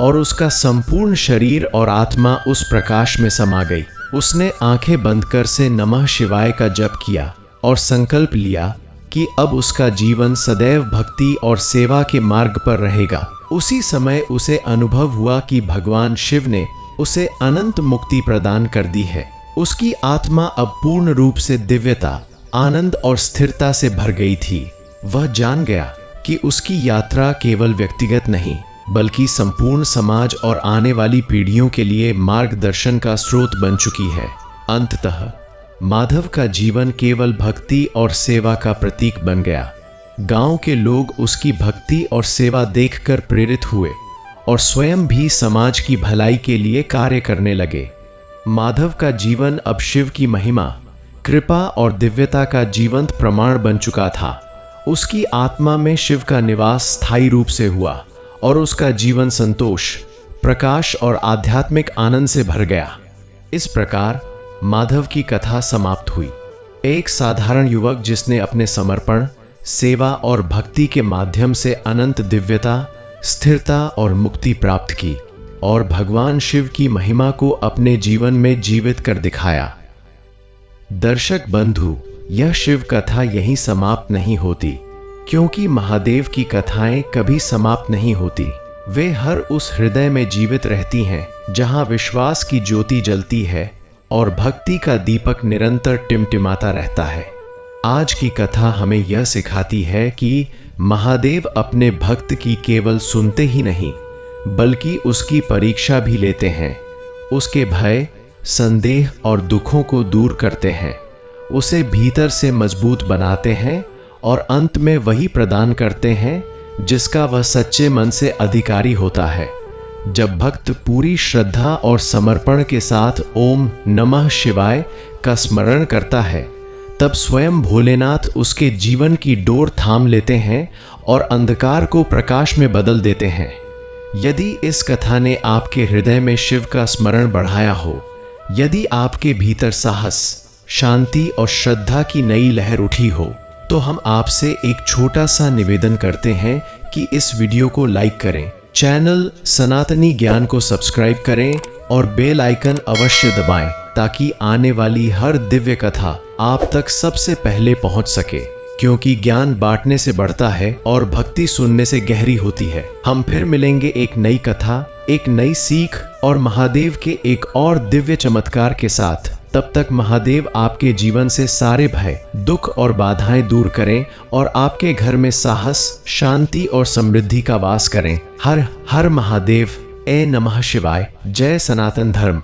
और उसका संपूर्ण शरीर और आत्मा उस प्रकाश में समा गई। उसने आंखें बंद कर से नमः शिवाय का जप किया और संकल्प लिया कि अब उसका जीवन सदैव भक्ति और सेवा के मार्ग पर रहेगा। उसी समय उसे अनुभव हुआ कि भगवान शिव ने उसे अनंत मुक्ति प्रदान कर दी है। उसकी आत्मा अब पूर्ण रूप से दिव्यता, आनंद और स्थिरता से भर गई थी। वह जान गया कि उसकी यात्रा केवल व्यक्तिगत नहीं, बल्कि संपूर्ण समाज और आने वाली पीढ़ियों के लिए मार्गदर्शन का स्रोत बन चुकी है। अंततः माधव का जीवन केवल भक्ति और सेवा का प्रतीक बन गया। गांव के लोग उसकी भक्ति और सेवा देखकर प्रेरित हुए और स्वयं भी समाज की भलाई के लिए कार्य करने लगे। माधव का जीवन अब शिव की महिमा, कृपा और दिव्यता का जीवंत प्रमाण बन चुका था। उसकी आत्मा में शिव का निवास स्थायी रूप से हुआ और उसका जीवन संतोष, प्रकाश और आध्यात्मिक आनंद से भर गया। इस प्रकार माधव की कथा समाप्त हुई। एक साधारण युवक जिसने अपने समर्पण, सेवा और भक्ति के माध्यम से अनंत दिव्यता, स्थिरता और मुक्ति प्राप्त की और भगवान शिव की महिमा को अपने जीवन में जीवित कर दिखाया। दर्शक बंधु, यह शिव कथा यहीं समाप्त नहीं होती, क्योंकि महादेव की कथाएं कभी समाप्त नहीं होती। वे हर उस हृदय में जीवित रहती हैं जहां विश्वास की ज्योति जलती है और भक्ति का दीपक निरंतर टिमटिमाता रहता है। आज की कथा हमें यह सिखाती है कि महादेव अपने भक्त की केवल सुनते ही नहीं, बल्कि उसकी परीक्षा भी लेते हैं। उसके भय, संदेह और दुखों को दूर करते हैं, उसे भीतर से मजबूत बनाते हैं और अंत में वही प्रदान करते हैं जिसका वह सच्चे मन से अधिकारी होता है। जब भक्त पूरी श्रद्धा और समर्पण के साथ ओम नमः शिवाय का स्मरण करता है, तब स्वयं भोलेनाथ उसके जीवन की डोर थाम लेते हैं और अंधकार को प्रकाश में बदल देते हैं। यदि इस कथा ने आपके हृदय में शिव का स्मरण बढ़ाया हो, यदि आपके भीतर साहस, शांति और श्रद्धा की नई लहर उठी हो, तो हम आपसे एक छोटा सा निवेदन करते हैं कि इस वीडियो को लाइक करें, चैनल सनातनी ज्ञान को सब्सक्राइब करें और बेल आइकन अवश्य दबाएं, ताकि आने वाली हर दिव्य कथा आप तक सबसे पहले पहुंच सके। क्योंकि ज्ञान बांटने से बढ़ता है और भक्ति सुनने से गहरी होती है। हम फिर मिलेंगे एक नई कथा, एक नई सीख और महादेव के एक और दिव्य चमत्कार के साथ। तब तक महादेव आपके जीवन से सारे भय, दुख और बाधाएं दूर करें और आपके घर में साहस, शांति और समृद्धि का वास करें। हर हर महादेव। ए नमः शिवाय। जय सनातन धर्म।